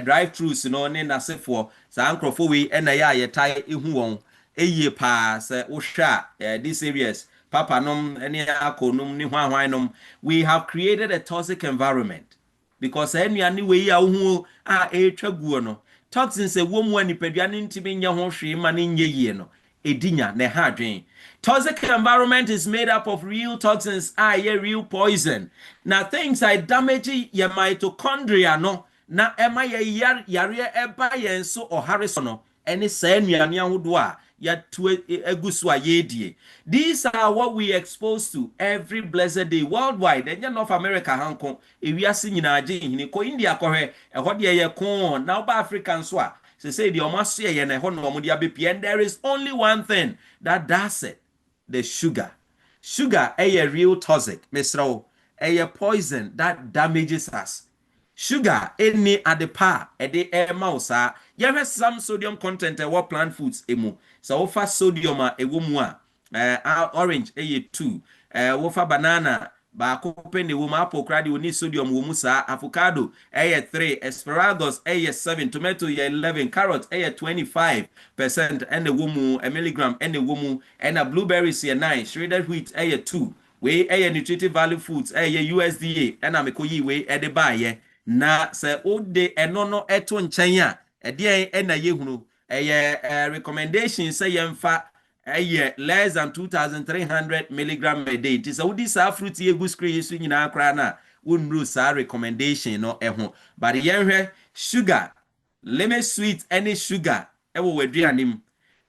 drive throughs no ne nasefo sa ankrofo we na ye tai ehu won eye pa se wo hwa this areas papa nom ene akonum ni hwan nom we have created a toxic environment because anuane we ya hu a etwa guo no toxins ewo mu anipadua ne ntimi nya ho hwe ma ne nye yie no edinya ne ha dwen. Toxic environment is made up of real toxins, real poison. Now things like damage your mitochondria no na ema yare eba yen so or harisono any sen ya ya tu eguswa yedie. These are what we expose to every blessed day worldwide. And North America hanko ewiase nyina age hini ko India ko he ehode ye kon na ba African so a say the omaso ye na ho no mo dia bepi, and there is only one thing that does it. The sugar. Sugar a real toxic, Mr. A poison that damages us. Sugar any at the par a de air mouse. You have some sodium content what plant foods emu. So offer sodium a womua orange a 2 wofa banana ba kopen the woman apple cradi we need sodium womusa avocado a 3 asparagus a 7 tomato 11 carrot a 25% and the womu a milligram and the womu and a blueberries 9 shredded wheat a 2 we a nutritive value foods a USDA and amekoyi we e de buy na se o de eno no eto nchen a e de e na yehunu a recommendation say yemfa less than 2,300 milligram a day. It is a woody sa fruit ye good screen swing in our crana wouldn't lose our recommendation no ehon. But yen sugar, lemon sweet, any sugar, ever we drink him.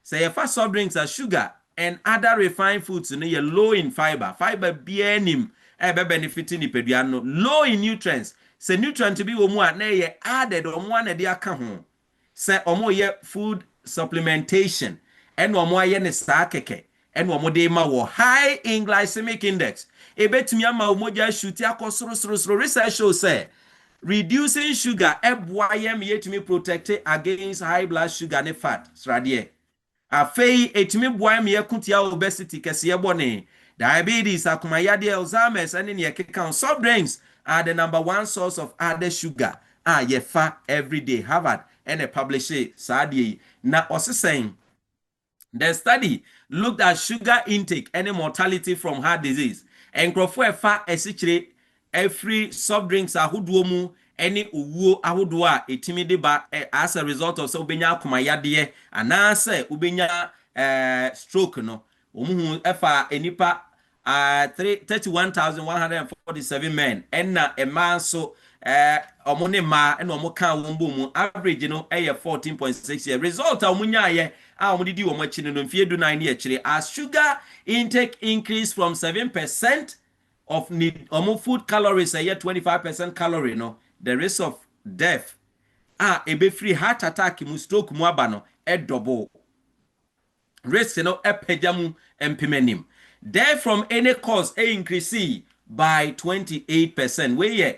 Say first soft drinks are sugar and other refined foods you low in fiber. Fiber beanim benefiting the pediano, low in nutrients. Say nutrient to be omo na ye added or one a dia kahon. Say omo ye food supplementation. And one more yen is keke, and one more day ma wo high in glycemic index. A bet me ama umoja shoot ya kosro research shows say reducing sugar FYM yet me protected against high blood sugar and fat. Sradie. A fei etimi boy me yakutia obesity kesiye bone. Diabetes, akumayade, Alzheimer's, and in your account. Soft drinks are the #1 source of added sugar. Ye fat every day. Harvard and a publisher Sadie. Na also saying. The study looked at sugar intake and mortality from heart disease. And Crawford fa esichire every soft drinks ahuduomu any uwo ahudua etimide ba as a result of so ubenya kumayade anase ubenya stroke no omuhu efa enipa 31,147 men enna ema so omone ma ena omoka wombo mu average no 14.6 year result omunya ye omudidi omachine no mfie du 9 year chire as sugar intake increase from 7% of need food calories 25% calorie no the risk of death ebe free heart attack mu stroke mu aba no double risk no epejamu empimenim death from any cause increase by 28%. We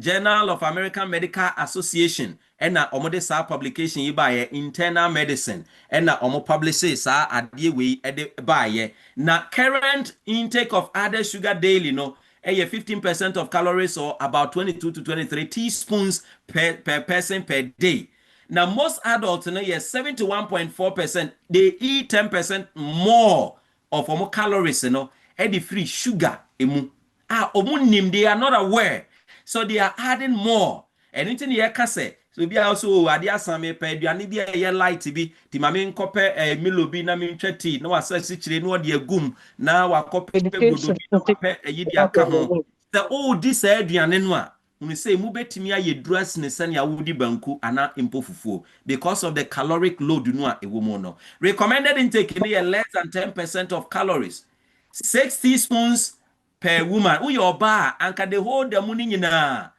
Journal of American Medical Association and omode sa publication yi by internal medicine and omo publish sa adie we by na current intake of added sugar daily no 15% of calories or about 22 to 23 teaspoons per person per day. Now most adults 71.4% they eat 10% more of omo calories the free sugar emu they are not aware, so they are adding more. Anything you can say, so be also adia same pe duane bi ye light bi ti mame nkope milobi na me ntwati na wasasi chire no de agum na wakope godo pe yidi aka ho the all this aduane no a when say mu betimi aye dress ne sane awudi banku ana impo fufuo because of the caloric load no a ewo no. Recommended intake ne less than 10% of calories. 6 teaspoons per woman. Who your bar anka the whole the money nyina.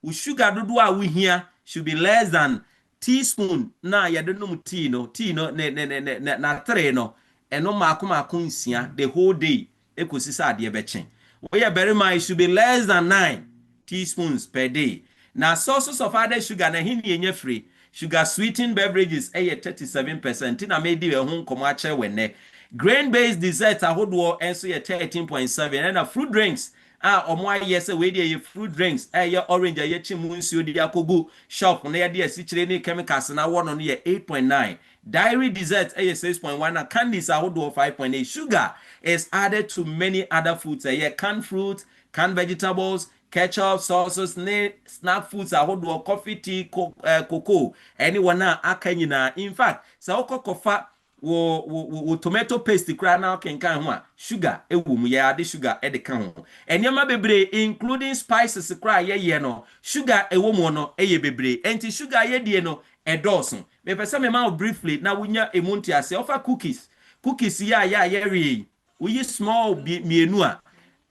U sugar dodo a we here should be less than teaspoon na yede no tea no na 3 no eno maako nsia the whole day ekosi sa ade bechen. We are very much should be less than 9 teaspoons per day. Now sources of added sugar na hini enye free. Sugar sweetened beverages 37%. Na made the home komache wene. Grain-based desserts ahodoɔ enso yɛ 13.7 and fruit drinks omo aye say we dey fruit drinks ye orange ye chimu nsuo di akogu shop na ye dey asikyire ne chemicals na wono no ye 8.9 dairy desserts 6.1 and candies ahodoɔ 5.8 sugar is added to many other foods canned fruit, canned vegetables, ketchup, sauces, snack foods ahodoɔ coffee, tea, cocoa anyone na aka nyina. In fact sa okokofa wo tomato paste kra na kenkan ho a sugar ewum ya ade sugar e de kan ho enyama bebre including spices kra ye no sugar ewom no eye bebre enti sugar ye die no edoso me pese me ma briefly na wunya emunti ase ofa cookies ya re we small mienu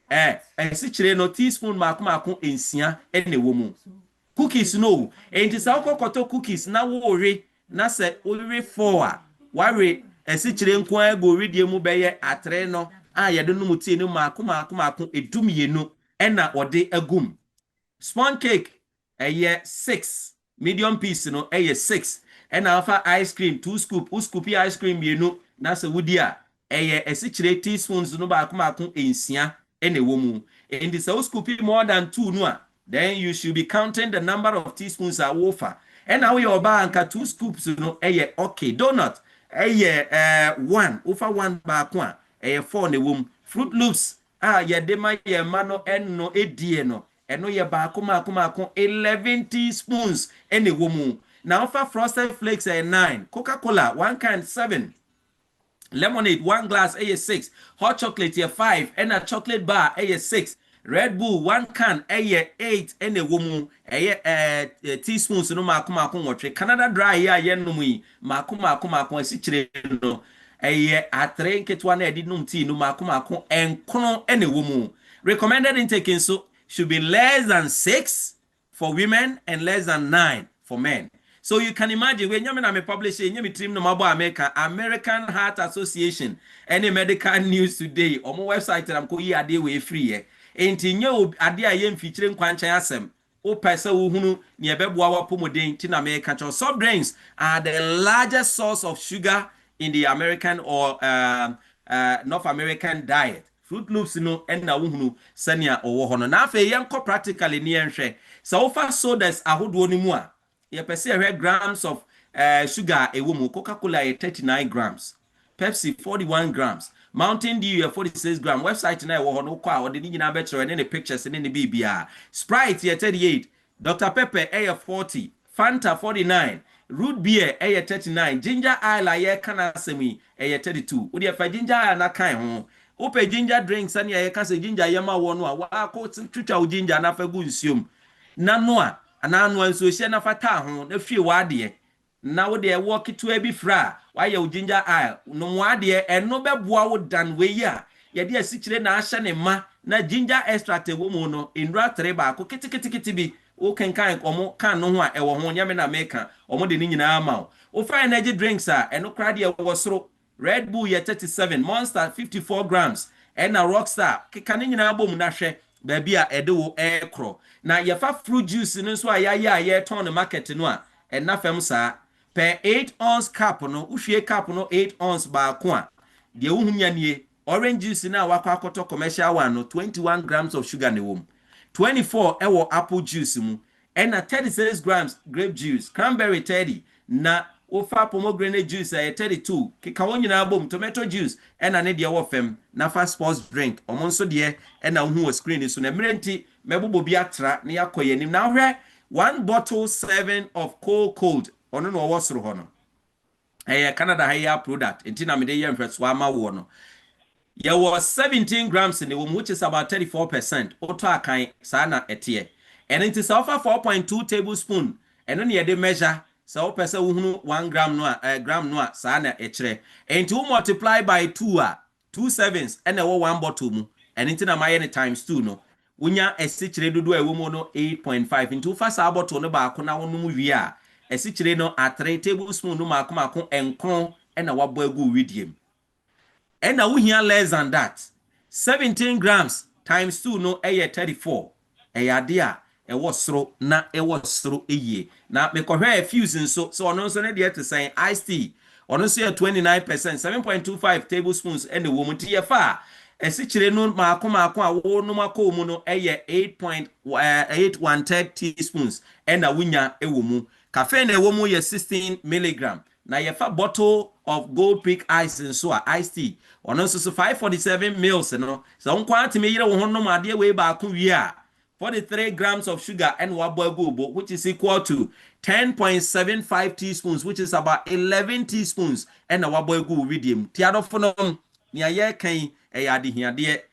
a si kire no teaspoon mako ensia ene womu cookies no enti sa okokoto cookies na wo re na se wo re 4 a ware esichire nko ego ridie mu beye atre no yede no mutie no mako edumienu ena ode agum sponge cake 6 medium piece no 6 ena afa ice cream 2 scoop ice cream mienu na se wudi a esichire teaspoons no mako ensia ene womu and the so scoop more than 2 no then you should be counting the number of teaspoons a wofa ena we oba anka 2 scoops no okay donut 1 over 1 baako a 4 ne wom fruit loops yede ma ye ma no enno edie no eno ye baako mako 11 teaspoons ene wom na offer frosted flakes 9 coca-cola 1 can 7 lemonade 1 glass 6 hot chocolate 5 and a chocolate bar 6 Red Bull 1 can 8 ene womu teaspoons no mako wotwe Canada Dry ya no mu mako asichire no atre nketwa na edi num tea no mako enkono ene womu. Recommended intake so should be less than 6 for women and less than 9 for men. So you can imagine when you me publish you team no mabo American Heart Association any medical news today on my website am ko yi ade we free enti nye ade a ye mfikyire nkwanchan asem o pese wo hunu ne ebeboa wa pomoden ti na me catch. Soft drinks are the largest source of sugar in the American or North American diet. Fruit Loops no na wo hunu sania owo ho no na afa ye nko practically ne enhwe so ofa sodas ahodo ni mu a ye pese 100 grams of sugar ewo mu. Coca-Cola 39 grams, Pepsi 41 grams, Mountain Dew 46 grams. Website na wo no kwa o de ni nyina betre ne pictures ne ne bibia. Sprite 38, Dr Pepper 40, Fanta 49, Root Beer 39, Ginger Ale ye kana semi 32. Odi fa ginger ale na kan ho. Ope ginger drinks ani ye ka se ginger ye ma wo no a wa ko twitwa ginger na fa gu nsuom. Na no a ana no anso hye na fata ho na fie wa de na wo de wo keto bi fra wa ye ginger ale no wa de eno beboa wo dan we ya ye de asikyire na ahye ne ma na ginger extract wo mu no enra 3 ba ko kitikiti bi o kenkan omo kan no ho a ewo ho nyame na meka omo de ni nyina ma o fa energy drinks a eno kra de wo soro Red Bull 37, Monster 54 grams and a Rockstar kekane nyina bom na hwe ba bia ede wo ekro na ye fa fruit juice no so ya ton the market no a na fam sa per 8 ounce cup no uhwie cup no 8 ounce ba ko a de wo hunya nie orange juice na wakwa akoto commercial one no 21 grams of sugar ne wom 24 ewo apple juice mu and 36 grams grape juice, cranberry 30 na ofa pomegranate juice 32 keka wonyina bom tomato juice ena ne de wo fem na fa sports drink omonso de ena hu o screen so na mrenti mebobo bi atra na yakoyanim na hwe 1 bottle 7 of cold ono no wo soro ho no Canada higher product entina me de ye mfeso ama wo no ye was 17 grams in the womb, which is about 34%. Auto akan sana etie. and it is offer 4.2 tablespoon and then you measure so person who 1 gram no gram no sana echere and to multiply by 2 2 sevens and 1 bottle mu and into na my times 2 no unya esichire dodo ewo mu no 8.5 into fa sa bottle no ba ko na wonu mu wi a esichire no a 3 tablespoon no mako enkron and na wabo agu widiem and na wo hia less than that 17 grams times 2 no 34 ade a ewo soro na ewo soro eye na me kohwe fuse so ono nso ne de to say iced tea ono so 29% 7.25 tablespoons and the woman tea fa esichire no mako a wo no mako mu no 8.1 teaspoons and a winya ewo mu caffeine ewo mu 16 milligram na yefa bottle of Gold Peak ice nso a iced tea ono nso 547 mils no so nkwa atime yire wo hono ade we ba ko wi a 43 grams of sugar and waboagobo, which is equal to 10.75 teaspoons, which is about 11 teaspoons, and a waboago medium. Tiadophonum, near Kane, a yadi here.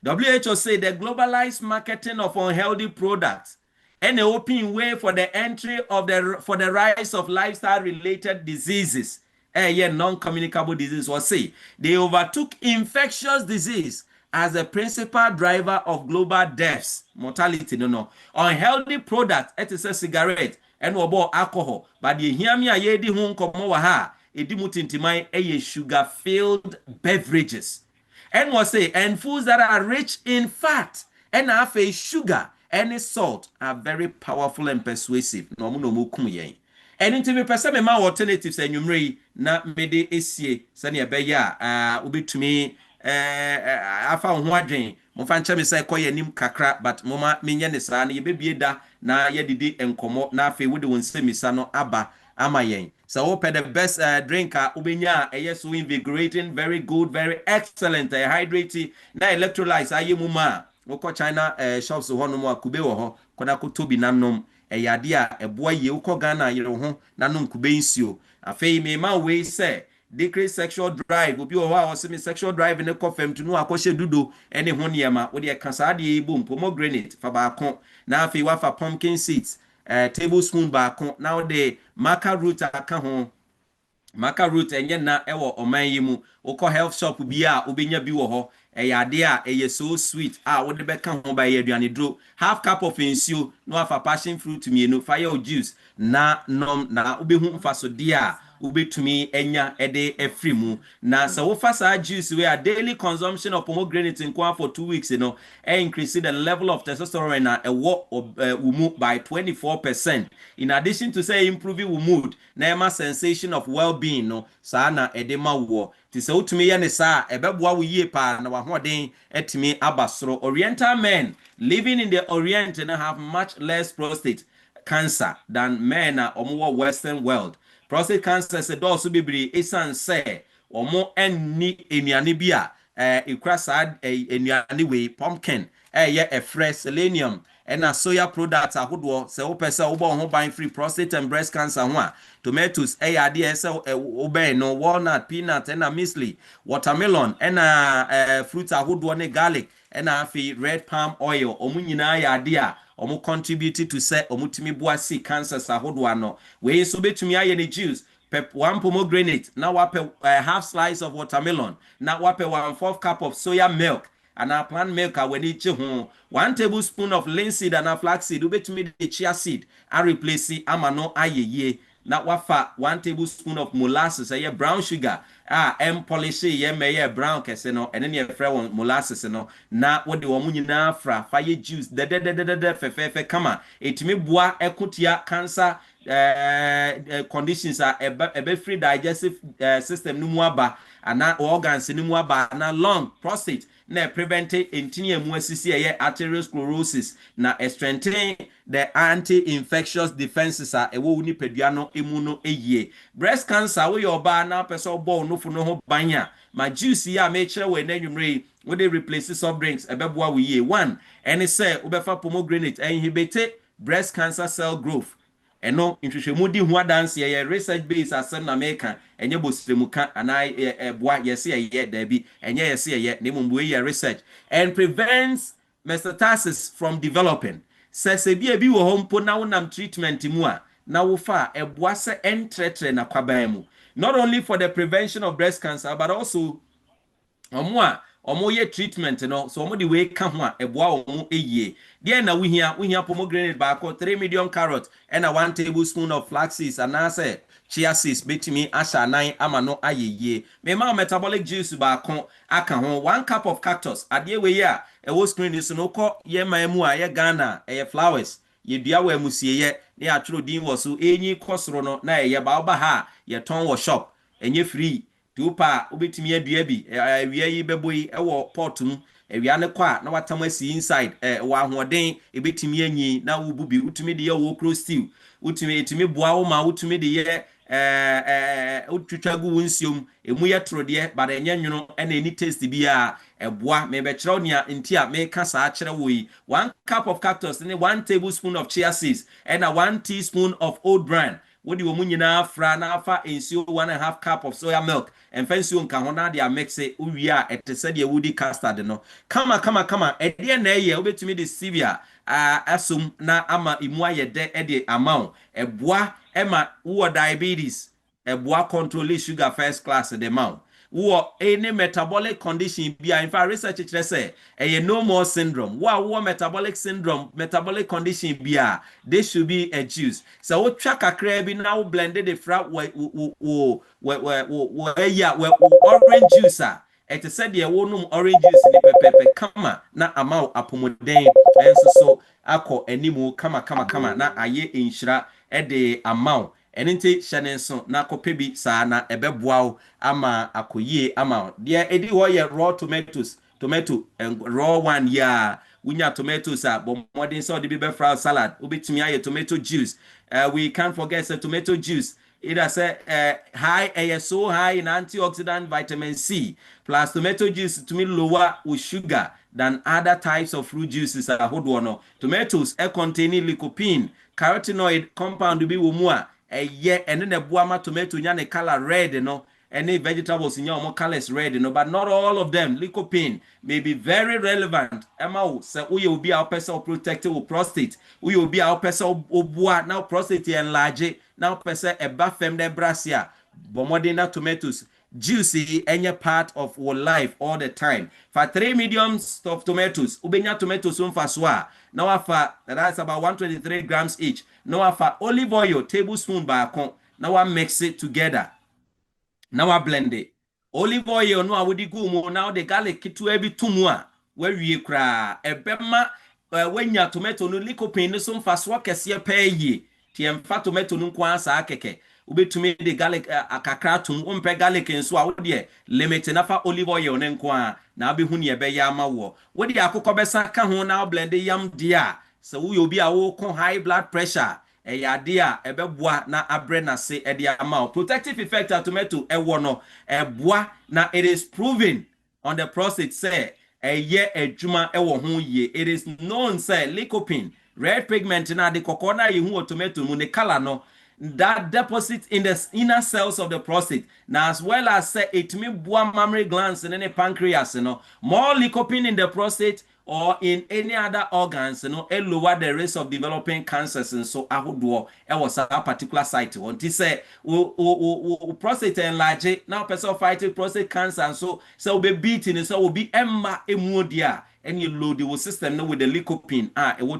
WHO say the globalized marketing of unhealthy products and the open way for the entry of the rise of lifestyle-related diseases, non-communicable disease, or say they overtook infectious disease as a principal driver of global deaths, mortality, unhealthy products, it is a cigarette, and about alcohol. But you hear me, I di hun komo wa ha, edimutintimai a sugar-filled beverages. And was say, and foods that are rich in fat, and have a sugar, and salt are very powerful and persuasive. No mu kumye. And into me person ma alternatives and numeri na mede esie sani ebeya ubi to me afa ho adwen mo fa nche me say koye nim kakra but moma menye ne saa na ye bebie da na ye didi enkomo na afi wo de won semisa no aba ama yen so open the best drinker ubenya so invigorating, very good, very excellent, hydrating na electrolytes ayemu ma woko China shops ho no mo akube wo ho kona ko tobi nanom ade a eboa ye woko Ghana yere ho nanom kube nsio afei me ma we say decrease sexual drive obi o wa semi sexual drive ne kofem to no akoshe dudo ene ho niema wo de kasa de ebom pomegranate fa ba kon na afei wa fa pumpkin seeds tablespoon ba kon na wo de maca root aka ho maca root enye na ewo oman yi mu woko health shop bi a obenya bi wo ho ade a so sweet wo de be kan ho ba ye aduane dro half cup of ensio no afa passion fruit mienu fire juice na nom na obehu mfaso de a ubetumi enya ede efrimu na so fasa juice we a daily consumption of pomegranate in for 2 weeks increase the level of testosterone na wumu by 24%, in addition to say improving mood na sensation of well-being no sa na ede ma wo ti se utumi ye ne sa ebeboa wo yie pa na wahoden etimi abasoro. Oriental men living in the Orient and have much less prostate cancer than men omo Western world. Prostate cancer se do so bibiri esan se omo enni enuane bi a ikra sad enuane we pumpkin ye fresh selenium and soya products ahodo se wo pese wo bo ho ban free prostate and breast cancer ho a tomatoes ade se oben no walnut, peanut and muesli, watermelon and fruits ahodo ne garlic and afi red palm oil omu nyina ya ade a omu contributed to say omutimi boasi cancer sahodo ano we so betumi aye ne juice pep 1 pomegranate na wape half slice of watermelon na wape 1/4 cup of soya milk and a plant milk when each 1 tablespoon of linseed and a flaxseed ubetumi the chia seed and replace amano ayeye na wafa 1 tablespoon of molasses brown sugar polish ye meye brown kese no ene ne frɛ won molasses no na wode wo nyina fra fire juice de fefe kama etimi boa ekotia cancer conditions ebe free digestive system no mu aba ana organs no mu aba na lung, prostate na prevent intini mu asisi atherosclerosis na strengthen the anti-infectious defenses ewo uni pedua no emu no eye. Breast cancer we oba na person bo no fu no ho banya ma juice ya me kire we na nwumre we dey replace soft drinks ebeboa we ye. 1 any say obefa pomegranate inhibit breast cancer cell growth eno nhwehwemu di ho adanse ye research based asem na America enye bosiremu ka ana boa yese ye dabi enye yese ye na mumbu ye research and prevents metastasis from developing. se bi ebi wo hompo na wonam treatment mu a na wo fa eboa se entretre na kwaban mu. Not only for the prevention of breast cancer but also omo ye treatment no so omo de we ka ho a eboa omo eyie de na wohia pomegranate ba ko 3 medium carrot and a 1 tablespoon of flax seeds and say chia seeds betimi asha nan ama no ayeye me ma metabolic juice ba ko aka ho 1 cup of cactus ade we ya e wo screen is no ko ye man mu a ye Ghana e flowers ye dua wa musie ye ne atworo din wo so enyi kosoro no na ye ba oba ha ye ton wo shop enye free tupa ubetimi adua bi awia yi beboyi ewo pot mu awia ne kwa na watam asi inside wa ahoden ebetimi anyi na wububi utumi de ye wo cro stew utumi boa wo ma utumi de ye utwitwagu wonsiom emu ye trode ba de enye nwono na eni taste bi a eboa me be kire onia nti a me ka sa kire wo yi 1 cup of cactus ne 1 tablespoon of chia seeds and a 1 teaspoon of oat bran wodi wo munyina fra na afa ensio 1.5 cup of soya milk and fancy nka ho na dia mix e wi a etese de woody custard no kama ede na eye obetumi de stevia asum na ama imu ayede ede amount eboa ema wo diabetes eboa control sugar first class the amount wo any metabolic condition bia in fact research kire say no more syndrome wo metabolic syndrome metabolic condition bia they should be a juice so wo twa kakra bi na wo blended the fra wo orange juice it said the wo num orange juice ni pepepe kama na amount apomoden enso so akọ animu kama na aye inhira de amount enente shanenso na kopebi sa na ebeboa ama akoyie ama de edi ho ye raw tomato and raw one ya wunya tomatoes a bomodin so de be fra salad obetumi aye tomato juice we can't forget the tomato juice it has high so high in antioxidant vitamin C plus tomato juice to me lower with sugar than other types of fruit juices no tomatoes containing lycopene carotenoid compound bi wo mu a ene ne boama tomato nya ne color red no any vegetables nya omo colors red no but not all of them lycopene may be very relevant ema se uye obi a person protect your prostate uye obi a person obua now prostate enlarge now person eba fem de brasia bomodina tomatoes juicy any part of our life all the time for 3 mediums of tomatoes ubenya tomatoes umfaswa now afa that's about 123 grams each now afa olive oil tablespoon baako now I mix it together now I blend it olive oil no awodi gumu now the garlic kitu ebi tumu a wawie kra ebema wenya tomato no lycopene no so mfaswa kese peye tiemfa tomato no kwa sa akeke ubetumi de garlic akakra tum umpe garlic nso a wode limit na fa olive oil ne nko a na abehu ne ebe ya ma wo wode akokọ besa ka ho na blend yam dia so wo obi a wo ko high blood pressure yade a ebeboa na abre na se e dia ma protective effect of tomato ewo no eboa na it is proven on the prostate say eye adwuma ewo ho ye it is known say lycopene red pigment na de kokọ na ye hu tomato mu ne color no that deposit in the inner cells of the prostate now as well as say it me boa mammary glands and any pancreas more lycopene in the prostate or in any other organs it lower the risk of developing cancers and so ahodo e was a particular site until say prostate enlarge now person fighting prostate cancer and so be beating so will be emma emudia and you load the system with the lycopene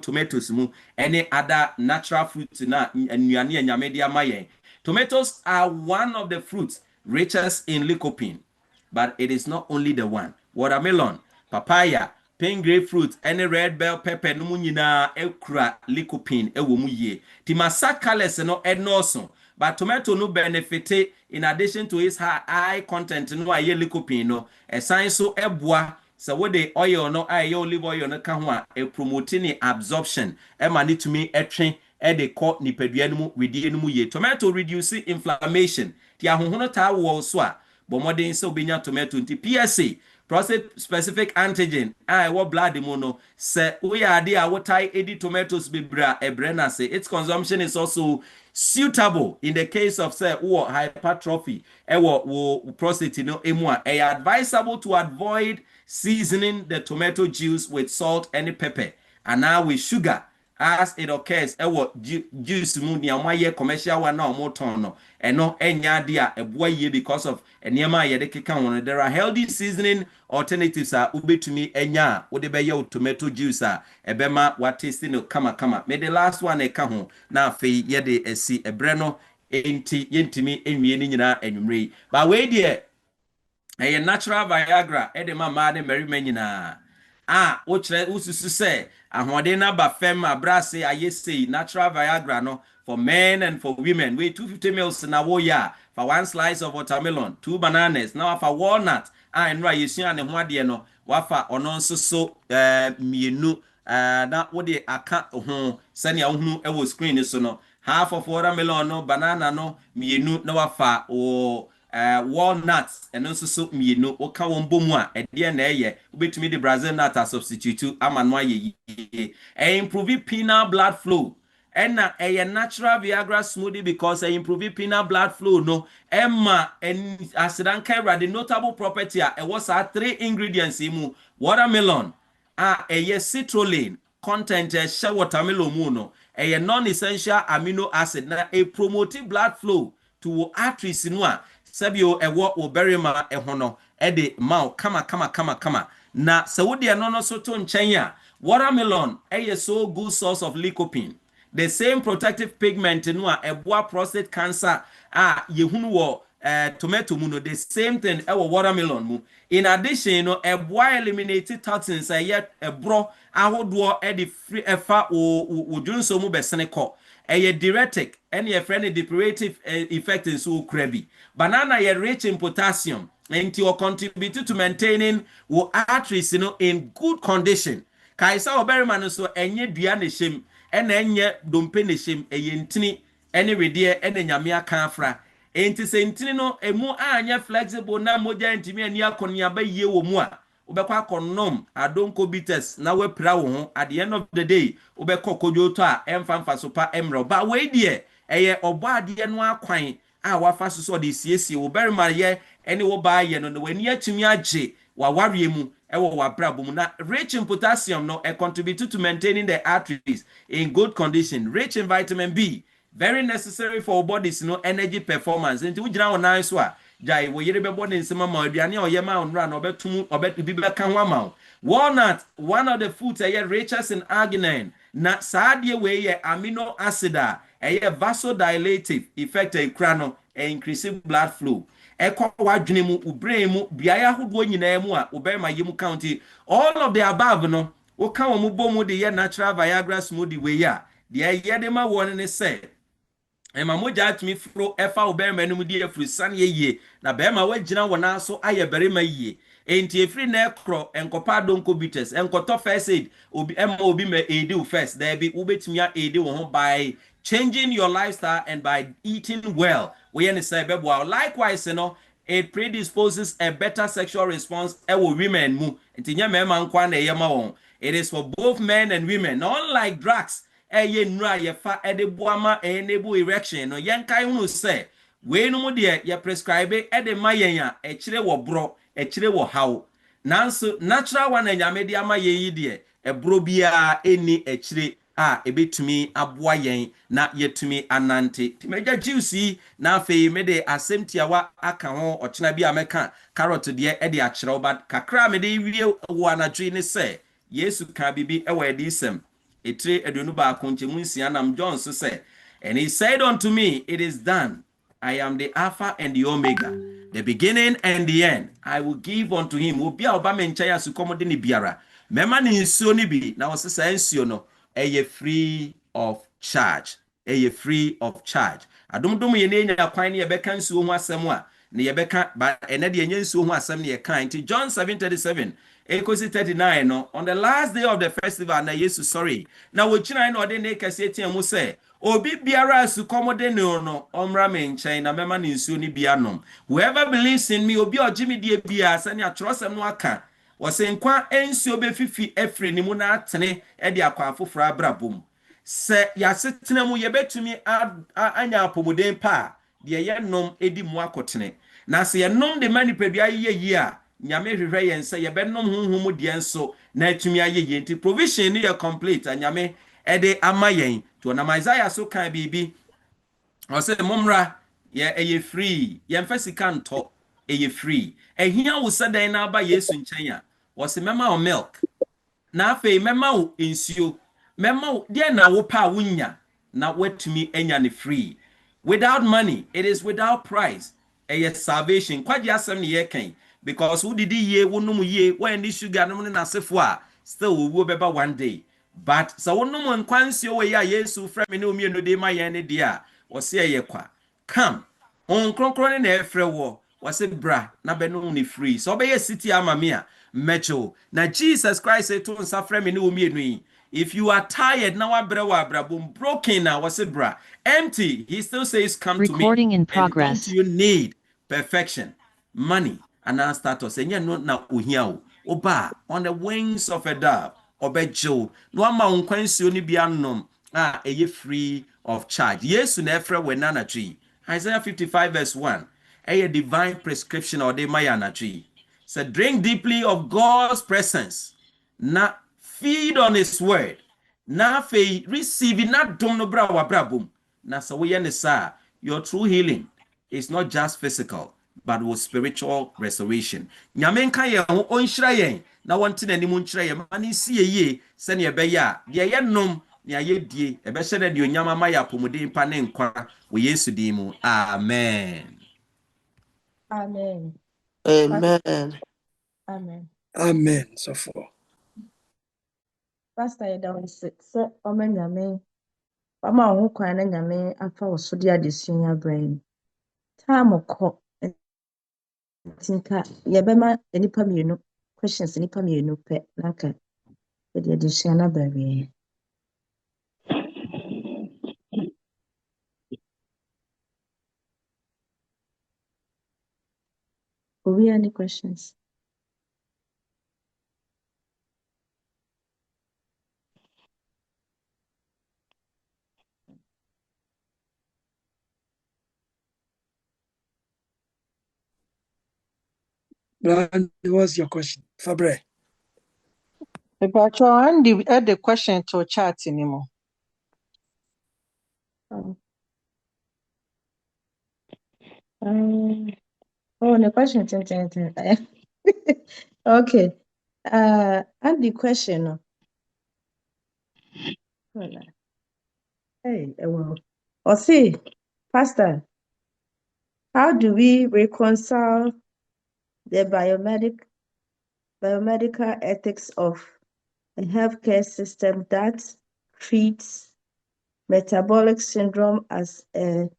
tomatoes mu any other natural fruits na nnuane anyamedia mayen tomatoes are one of the fruits richest in lycopene but it is not only the one watermelon papaya pink grapefruit any red bell pepper no mu nyina ekura lycopene ewo mu yie timasa colors no enoso but tomato no benefit in addition to its high content no aye lycopene no esan so eboa so what the oil no aye olive oil no ka ho a promoting absorption e ma to me etwen e de ko nipadua no mu wedie no mu ye tomato reduce inflammation ti ahohono ta wo so a bomodin so benya tomato nti PSA prostate specific antigen what blood mu no se we ade a wotai edi tomatoes bebra ebrena say its consumption is also suitable in the case of say hypertrophy wo prostate no emu a advisable to avoid seasoning the tomato juice with salt and pepper and now with sugar as it occurs juice mu ni amaye commercial one na omoton no eno enya de a eboa ye because of enema ye de keka won. There are healthy seasoning alternatives a ubetumi enya wo de be ye tomato juice a ebema what taste no kama me the last one e ka ho na afei ye de esi ebre no enti yentimi enwie ni nyina anwumre ba we de e natural Viagra e de ma de merima nyina wo kire ususu se ahode na ba fem abrase ayese natural Viagra no for men and for women. We 250 mils na wo ya for one slice of watermelon, 2 bananas, now for walnut. And right you see an ho ade no wafa ono nso so mienu na wo de aka ho sane ya hunu e wo screen so no half of watermelon no banana no mienu na wafa o walnuts and also so mienu oka won bomu a ede na eye obetumi de Brazil nut as substitute amanwa ye improve penile blood flow and a natural Viagra smoothie because I improve penile blood flow no emma and asidanka the notable property was 3 ingredients imu watermelon a citrulline content share watermelon mu no a non-essential amino acid na a promote blood flow to arteries no a sabio ewo oberima ehono ede mau kama na sawudi no so to nchen a watermelon so good source of lycopene, the same protective pigment no a eboa prostate cancer yehunu wo tomato mu no the same thing ewo watermelon mu. In addition no eboa eliminate toxins ebro ahodo ede free efa o junso mu besene ko diuretic and your friendly depurative effect in so crabby. Banana is rich in potassium and to contribute to maintaining your arteries in good condition. Kaisa oberman so enye dua ne shem and enye dompe ne shem eyentini ene redie ene nyame aka afra. Enti sentini no emu anya flexible na moja ntimi ani akonia ba yie wo mu a ubekwa konom adonko bitters na wepra wo ho at the end of the day ubekọ kodwoto a emfa so pa emro ba we die eye obo ade no akwan a wafa so de siesie wo berima ye ene wo ba ye no wani atumi age wa ware mu ewo wa brabo mu na rich in potassium no contribute to maintaining the arteries in good condition, rich in vitamin B, very necessary for our bodies energy performance. Nti wo gina wona so a jai wo yere bebo ne nsema ma aduane o ye ma onra na obetum bibe kan wa ma. Walnut, one of the foods rich in arginine na saadie we ye amino acid vasodilative effect krano increase blood flow. Ekwa wadwene mu ubrain mu biaya hodo nyina mu a oberma yemu county all of the above no wo ka wo mu bomu de ye natural Viagra smoothie we ya de ye de ma won ne say ema moja atumi fro efa oberma no mu de afru san ye na berma wagina wona so aye berema yie enti efri na ekro enkopa donko bitters enkoto first aid obi me aid first there be ubetimia aid wo ho by changing your lifestyle and by eating well. Likewise, it predisposes a better sexual response women. It is for both men and women. Not like drugs. Enable erection. No yankai unu say. We no dear ya prescribe mayenya echire wo bro echire wo how. Nanso natural one and yamedia ma ye dear a bro bia any echire ebetumi aboa yen na yetumi anante timeja juicy na afei mede asemtiawa aka ho ochena bi ameka carrot de e de akere ba kakra mede wie wo anadwe ne se Yesu ka bibi e wa edisem etire edunu ba akonchemu nsia nam John so say, and he said unto me, it is done. I am the Alpha and the Omega, the beginning and the end. I will give unto him obi a oba menchaya su komode ni biara mema ni nsuo ni bi na wo se nsuo no free of charge. Free of charge. Adumdum ye ne nya kwan ne ye beka nsuo ho asem a ne ye beka ba ene de nya nsuo ho asem ne ye kan ti John 7:37 ekosi 39 no on the last day of the festival na Jesus sorry na wo china na ode ne kase tian mu se obi biara su komode ne no omra me nchen na mema ne nsuo ni bia nom. Whoever believes in me obi ogimi die bia sani atrosem no aka wose nkwa ensuo be fifi efre ni mu na atene e de akwa afofra abrabom se yasetena mu yebetumi anya apomoden pa de ye nom edi mu akotene na se ye nom de manipadua ye a nyame hwehwe yen se ye benom honhom de enso na atumi aye nti provision ni ye complete anyame ede ama yen to na Isaiah so kan bibi o se momra ye free ye mfa sika nto ye free ehia wo sedan na aba Yesu nchen a wo se mema o milk na afei mema wo ensio mema wo de na wo pa wunya na watumi enya ne free without money. It is without price. A salvation kwaji asem ne ye kan because who did ye wonum ye when the sugar no na sefo a still we will beba one day. But so wonum nkwansi we ya Yesu frɛ me ne omi no de ma ye ne de a wo se ye kwa come on kronkron na efrɛ wo wo se bra na be no ne free so be ye city ama me a mecho na Jesus Christ to nsa frɛ me ne omi no yi. If you are tired now, broken now, what's it, bra? Empty. He still says, "Come Recording to me." in progress. And don't you need perfection, money, and now status? And you know now, oba on the wings of a dove, obejo. No amount kwensi oni bianom. Are free of charge? Yes, nefra wenana tree. Isaiah 55 verse 1. A divine prescription or de mayana tree. So drink deeply of God's presence. Na feed on his word. Na fe receive na dom no bra wa bra boom. Na so we ne sa your true healing is not just physical but with spiritual restoration. Nyame nka ye ho onhyira yen na wonte nanim nkyira ye mane si ye se ne be ya de ye nom ne ye die e be hye de onyama ma ya pomuden pa ne nkwa wo Yesu din mu. Amen. Amen. Amen. Amen. Amen. So for Pastor Eda wonse so nyame ama wo kwan na nyame afa wo so de adesua brain. Time ko tinka ye be ma enipa mienu questions enipa mienu pe naka de adesua na bawie. Do we any questions? Brand, what's your question? Fabre. But you add the question to chat anymore. The question. Okay. And the question. Hey, well. Or see, Pastor, how do we reconcile the biomedical ethics of a healthcare system that treats metabolic syndrome as a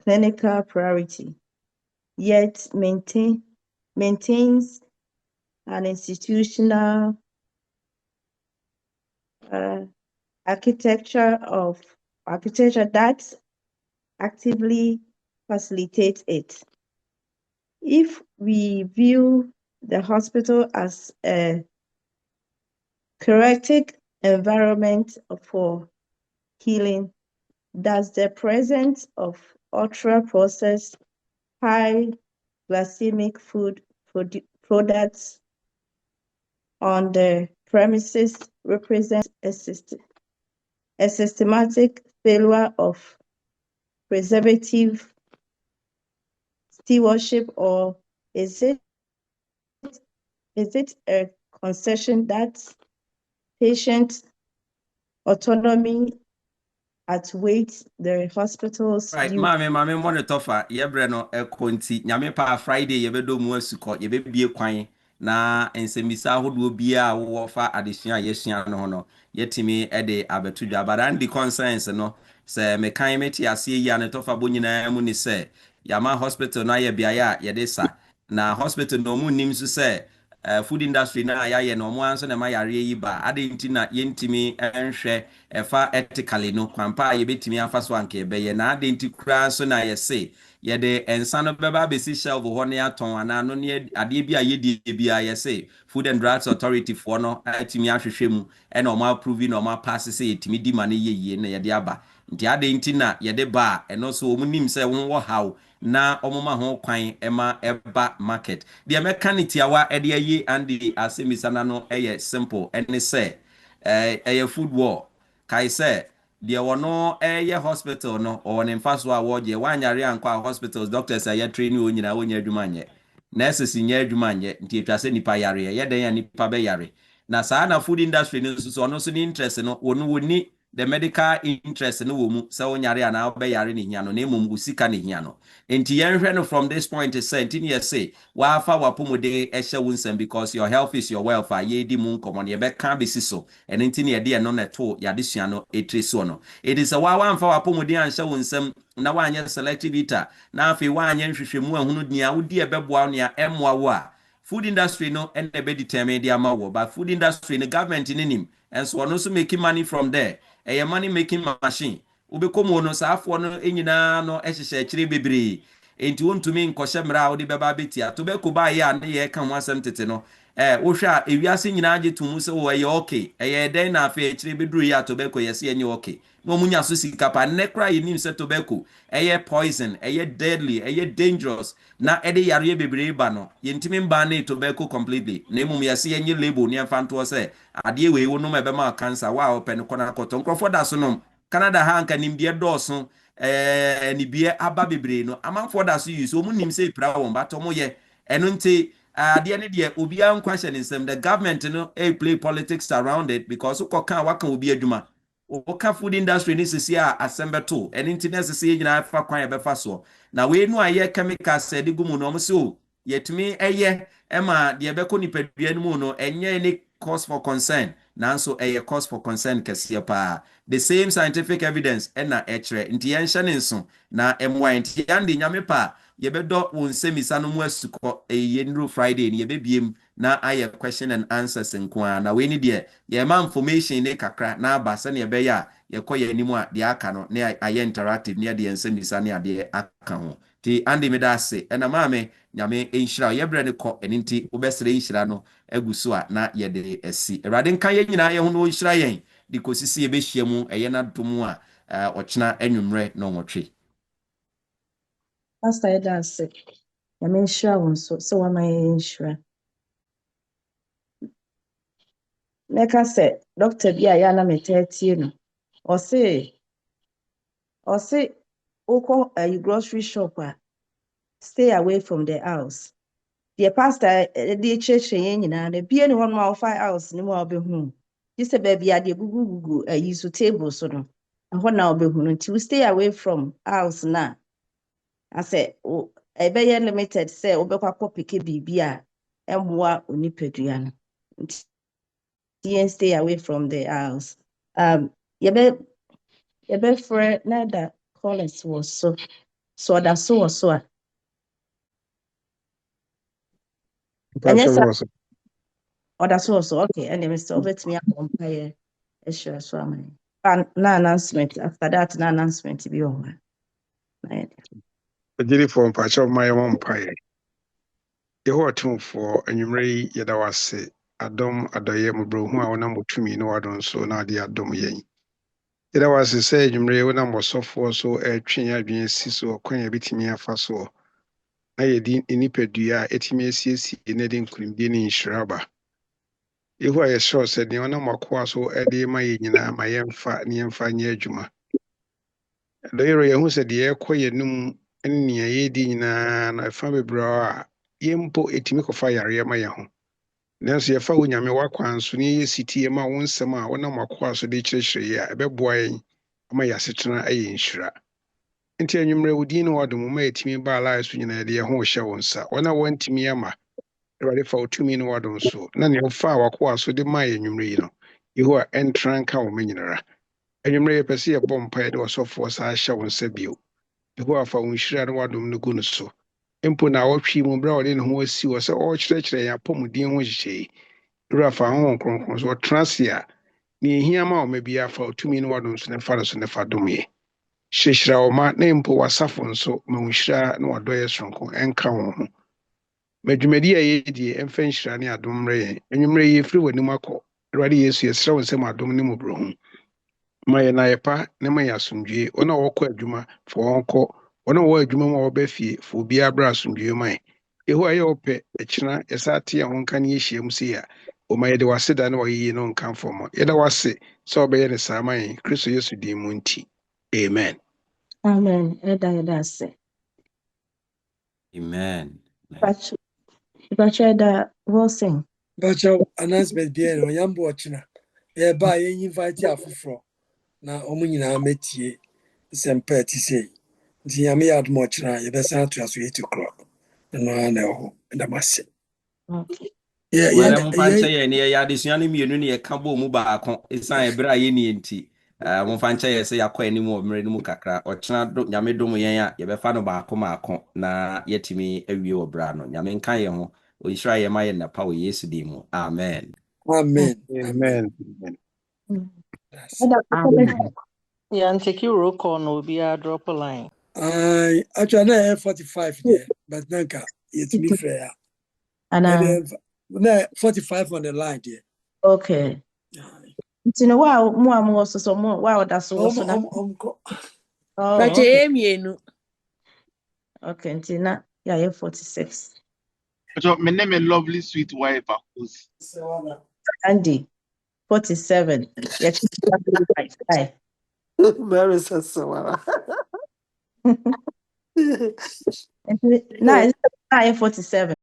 clinical priority, yet maintains an institutional architecture that actively facilitates it? If we view the hospital as a chaotic environment for healing, does the presence of ultra-processed, high glycemic food products on the premises represent a systematic failure of preservative stewardship, or is it a concession that patient autonomy outweighs the hospital's Right, mame monitor fa yebre no ekonti nyame pa Friday yebedo mu asuko yebebie kwan na ensemisa hodo bia wo fa adesua yesua no no yetimi ede abeto dwa badan di concerns no se mekan meti ase ya ne tofa bo nyina mu ni se yama hospital na ye bia ya yede sa na hospital no mu nim so se food industry na ya no mo anso na ma yare yi ba ade nti na yentimi enhwe efa ethically no kwampa ye betimi afa so anka be ye na ade nti kura so na ye se ye de ensa no beba besi shelf ho ne aton ana no ne ade bi a ye die bia ye se Food and Drugs Authority for no atimi ahwehwe mu e na o ma approve na o ma pass se yetimi di ma ne ye na ye de aba nti ade nti na ye de ba eno so o mu nim se wo haw na omoma ho kwan ema eba market de mechanic awa ede ayi and the asemisana no eye simple ene say eye food war kai say deɛ wɔno ɛyɛ hospital no ɔwɔ ne mfa so a wɔgye wanyare ankɔ a hospitals doctors a yɛtre ne wɔn nyinaa wɔnyɛ adwuma nyɛ nurses nyɛ adwuma nyɛ nti atwa sɛ nipa yare yɛ den a nipa bɛ yare na saa na food industry no nso so ɔno nso ne interest no wɔn wɔni the medical interest no wɔ mu sɛ wɔnyare anaa ɔbɛ yare ne hia no na mmom osika ne hia no nti yɛnhwɛ no from this point sɛ nti ne yɛ say wafa wapɔmuden ɛhyɛ wo nsɛm because your health is your wealth a yɛdi mu nkɔmɔ no yɛbɛka bɛsi so ɛno nti ne yɛde ɛno na ɛto yɛadesua no ɛtiri soɔ no it is a wamfa wapɔmuden anhyɛ wo nsɛm na wanyɛ selective eater na afei wanyɛ nhwehwɛmu ahunu nea wodi ɛbɛboa nea ɛmmoa wo a food industry no ɛna ɛbɛdetermine de ama wo but food industry no government ne nim ɛnso ɔno nso making money from there ɛyɛ money making machine wobɛkɔmu no saafoɔ no nyinaa no ɛhyehyɛ akyire bebree enti wontumi nkɔhyɛ mmara a wode bɛba bɛtia tobɛkɔ baayɛ a ne yɛka ho asɛm tete no wohwɛ a ewiase nyinaa gye to mu sɛ ɛyɛ okay ɛyɛ dɛn na afei akyire bɛduru yɛ a tobacco yɛsɛ ɛnyɛ okay na ɔmu nya so sika pa nnɛ koraa yɛnim sɛ tobacco ɛyɛ poison ɛyɛ deadly ɛyɛ dangerous na ɛde yareɛ bebree ba no yɛntumi mba ne tobacco completely na mmom yɛsɛ yɛnyɛ label ne ɛmfa ntoɔ sɛ adeɛ wei wo nom ɛbɛma cancer wa a wɔpɛ no kɔ no akɔtɔ nkurɔfoɔ da so nom Canada ha anka nimdeɛ dɔɔso nibie aba bebree no amanfoɔ da so yi so ɔmu nim sɛ ipira wɔn batɔ mo yɛ ɛno nti adeɛ ne deɛ obiara nkwa hyɛ ne nsɛm the government no play politics around it because wokɔka waka obi adwuma woka food industry ne sisi a asɛm bɛto ɛno nti ne sisi yɛ nyinaa fa kwan yɛbɛfa soɔ na wei no ayɛ chemicals ɛde gu mu no ɔmo so yɛtumi ɛyɛ ɛma deɛ bɛkɔ nipadua no mu no ɛnyɛ ne cause for concern nanso ɛyɛ cause for concern kɛseɛ paa the same scientific evidence ɛna ɛkyerɛ nti yɛnhyɛ ne nso na ɛmmoa nti yɛnde nyame pa yɛbɛdɔ wo nsɛmisa no mu asukɔ yɛnuru Friday ne yɛbɛbiem na ayɛ question and answers nko a na wei ni deɛ yɛma information ne kakra na aba sɛne yɛbɛyɛ a yɛkɔ yɛ anim a deɛ aka no ne ayɛ interactive ne yɛde nsɛmisa ne adeɛ aka ho nti ande me da ase ɛna maame nyame nhyira yɛbrɛ ne kɔ ɛno nti wobɛsrɛ nhyira no agu so a na yɛde asi awurade nka yɛn nyinaa yɛn ho no nhyira yɛn de kɔsisi yɛbɛhyia mu ɛyɛ no adom a ɔkyena anwummerɛ na ɔwɔtwe Pastor Eda ase. Nyame nhyira wo nso sɛ wama yɛn nhyira. Mɛka sɛ doctor bi a yɛ na metaatie no. Ɔse wokɔ grocery shop a stay away from the house. Deɛ pastor de kyerɛkyerɛ yɛn nyinaa no bie ne hɔ no a wofa house ne mu a wobɛhu. Gye sɛ baabi a deɛ gugu ayi so table so no. Ɛhɔ na wobɛhu no nti we stay away from house na. Asɛ ɛbɛyɛ limited sɛ wobɛkɔ akɔpeke biribi a ɛmmoa onipadua no. Nti yɛn stay away from the house. Yɛbɛfrɛ na da Collins wɔ so. So ɔda so wɔ so a. Ɛnyɛ sɛ ɔda so wɔ so. Okay, ɛnna Mr. Obetumi akɔ mpaeɛ ɛhyɛ so ama yɛn. Na announcement after that na announcement bi wɔ hɔ. Agiri for mpacha of my own pie. The whole tomb for enumerate yadawase, Adom Adoye Mubro, who are number 2 me no adon so now the Adom Yen. Yadawase say, Jumre, when I was so for so a trinia being siso or coin a bit me a faso. I did in Nipedia, etimiasis in Edin Kumbini in Shraba. If I saw said the honor Makwaso, Eddie my yina, my emfa, Niemfa near Juma. The area who said the air quiet num. Any yedi na family bra yempo etimi kofa yare ma ye ho nanso ye fa wonyame wakwan so ne ye city ma wonsem a wona makoa so de kyerɛkyerɛ ye a ɛbɛboa yen ama yasetena ayi nhyira nti anwumre wodi ne wadom ma etimi ba ala so nyina de ho hyɛ wonsa wona wantimi ama ɛwade fa otumi ne wadom so na ne fa wakoa so de ma ye anwumre yi no yeho a entranka wo menyinara anwumre ye pɛse ye bɔ mpae de wasɔfo sa hyɛ wonsa bio Who are found shred wadum no gun so. Impo na watch him bra in who see was all stretch a pom dear when she. Rafa home cronkons or transia. Near him out maybe a for 2 min wadums and fathers and the fadumi. Shishra or mat name po was saffron so Moushra no adoya stronko and count. Medumedia ye and fench near dum ray, and you may free with Numako. Ready is your slow and semi dominium broom. My naipa ne my asumdue ona wokɔ adwuma for onko ona wo adwuma ma wobɛfie for obi abra asumdue man eho aye opɛ ɛkyina ɛsate ho nka ne yɛhyia mu se ya Oma yɛde wase da na wɔyiyi no nkamfo mo. Yɛda wase sɛ ɔbɛyɛ ne saa ma yɛn Kristo Yesu din mu nti. Amen. Amen. Eda ase. Amen. Eda Wilson. Bacho announcement there no yambo ochina. E ba ye invite afoforo na omo nyina metie sempa ti sei. Nti yame yad mo ochina ye besa to aso 8 o'clock. No na ho ndamase. Okay. Yeah, Wele mfanche ye ne ya adesua ne mienu ne ye ka bo mu baako esan ebra ye ne enti mfanche ye se yakọ ani mu omre ne mu kakra ochena do nyame dom yen a ye befa no baako maako na yetimi awie obra no nyame nka ye ho onhira ye ma ye na pa wo Yesu din mu amen. Amen. Amen. Yeah, and take your roll call no be a drop a line. I actually na 45 there, but nanka it's me fair. And na 45 on the line there. okay. Nti no wa mo am so mo wa da so so na. But emienu. Okay, nti na ya 46. So my name is lovely sweet wife. Andy 47. Yes. Mary says so. Now 47.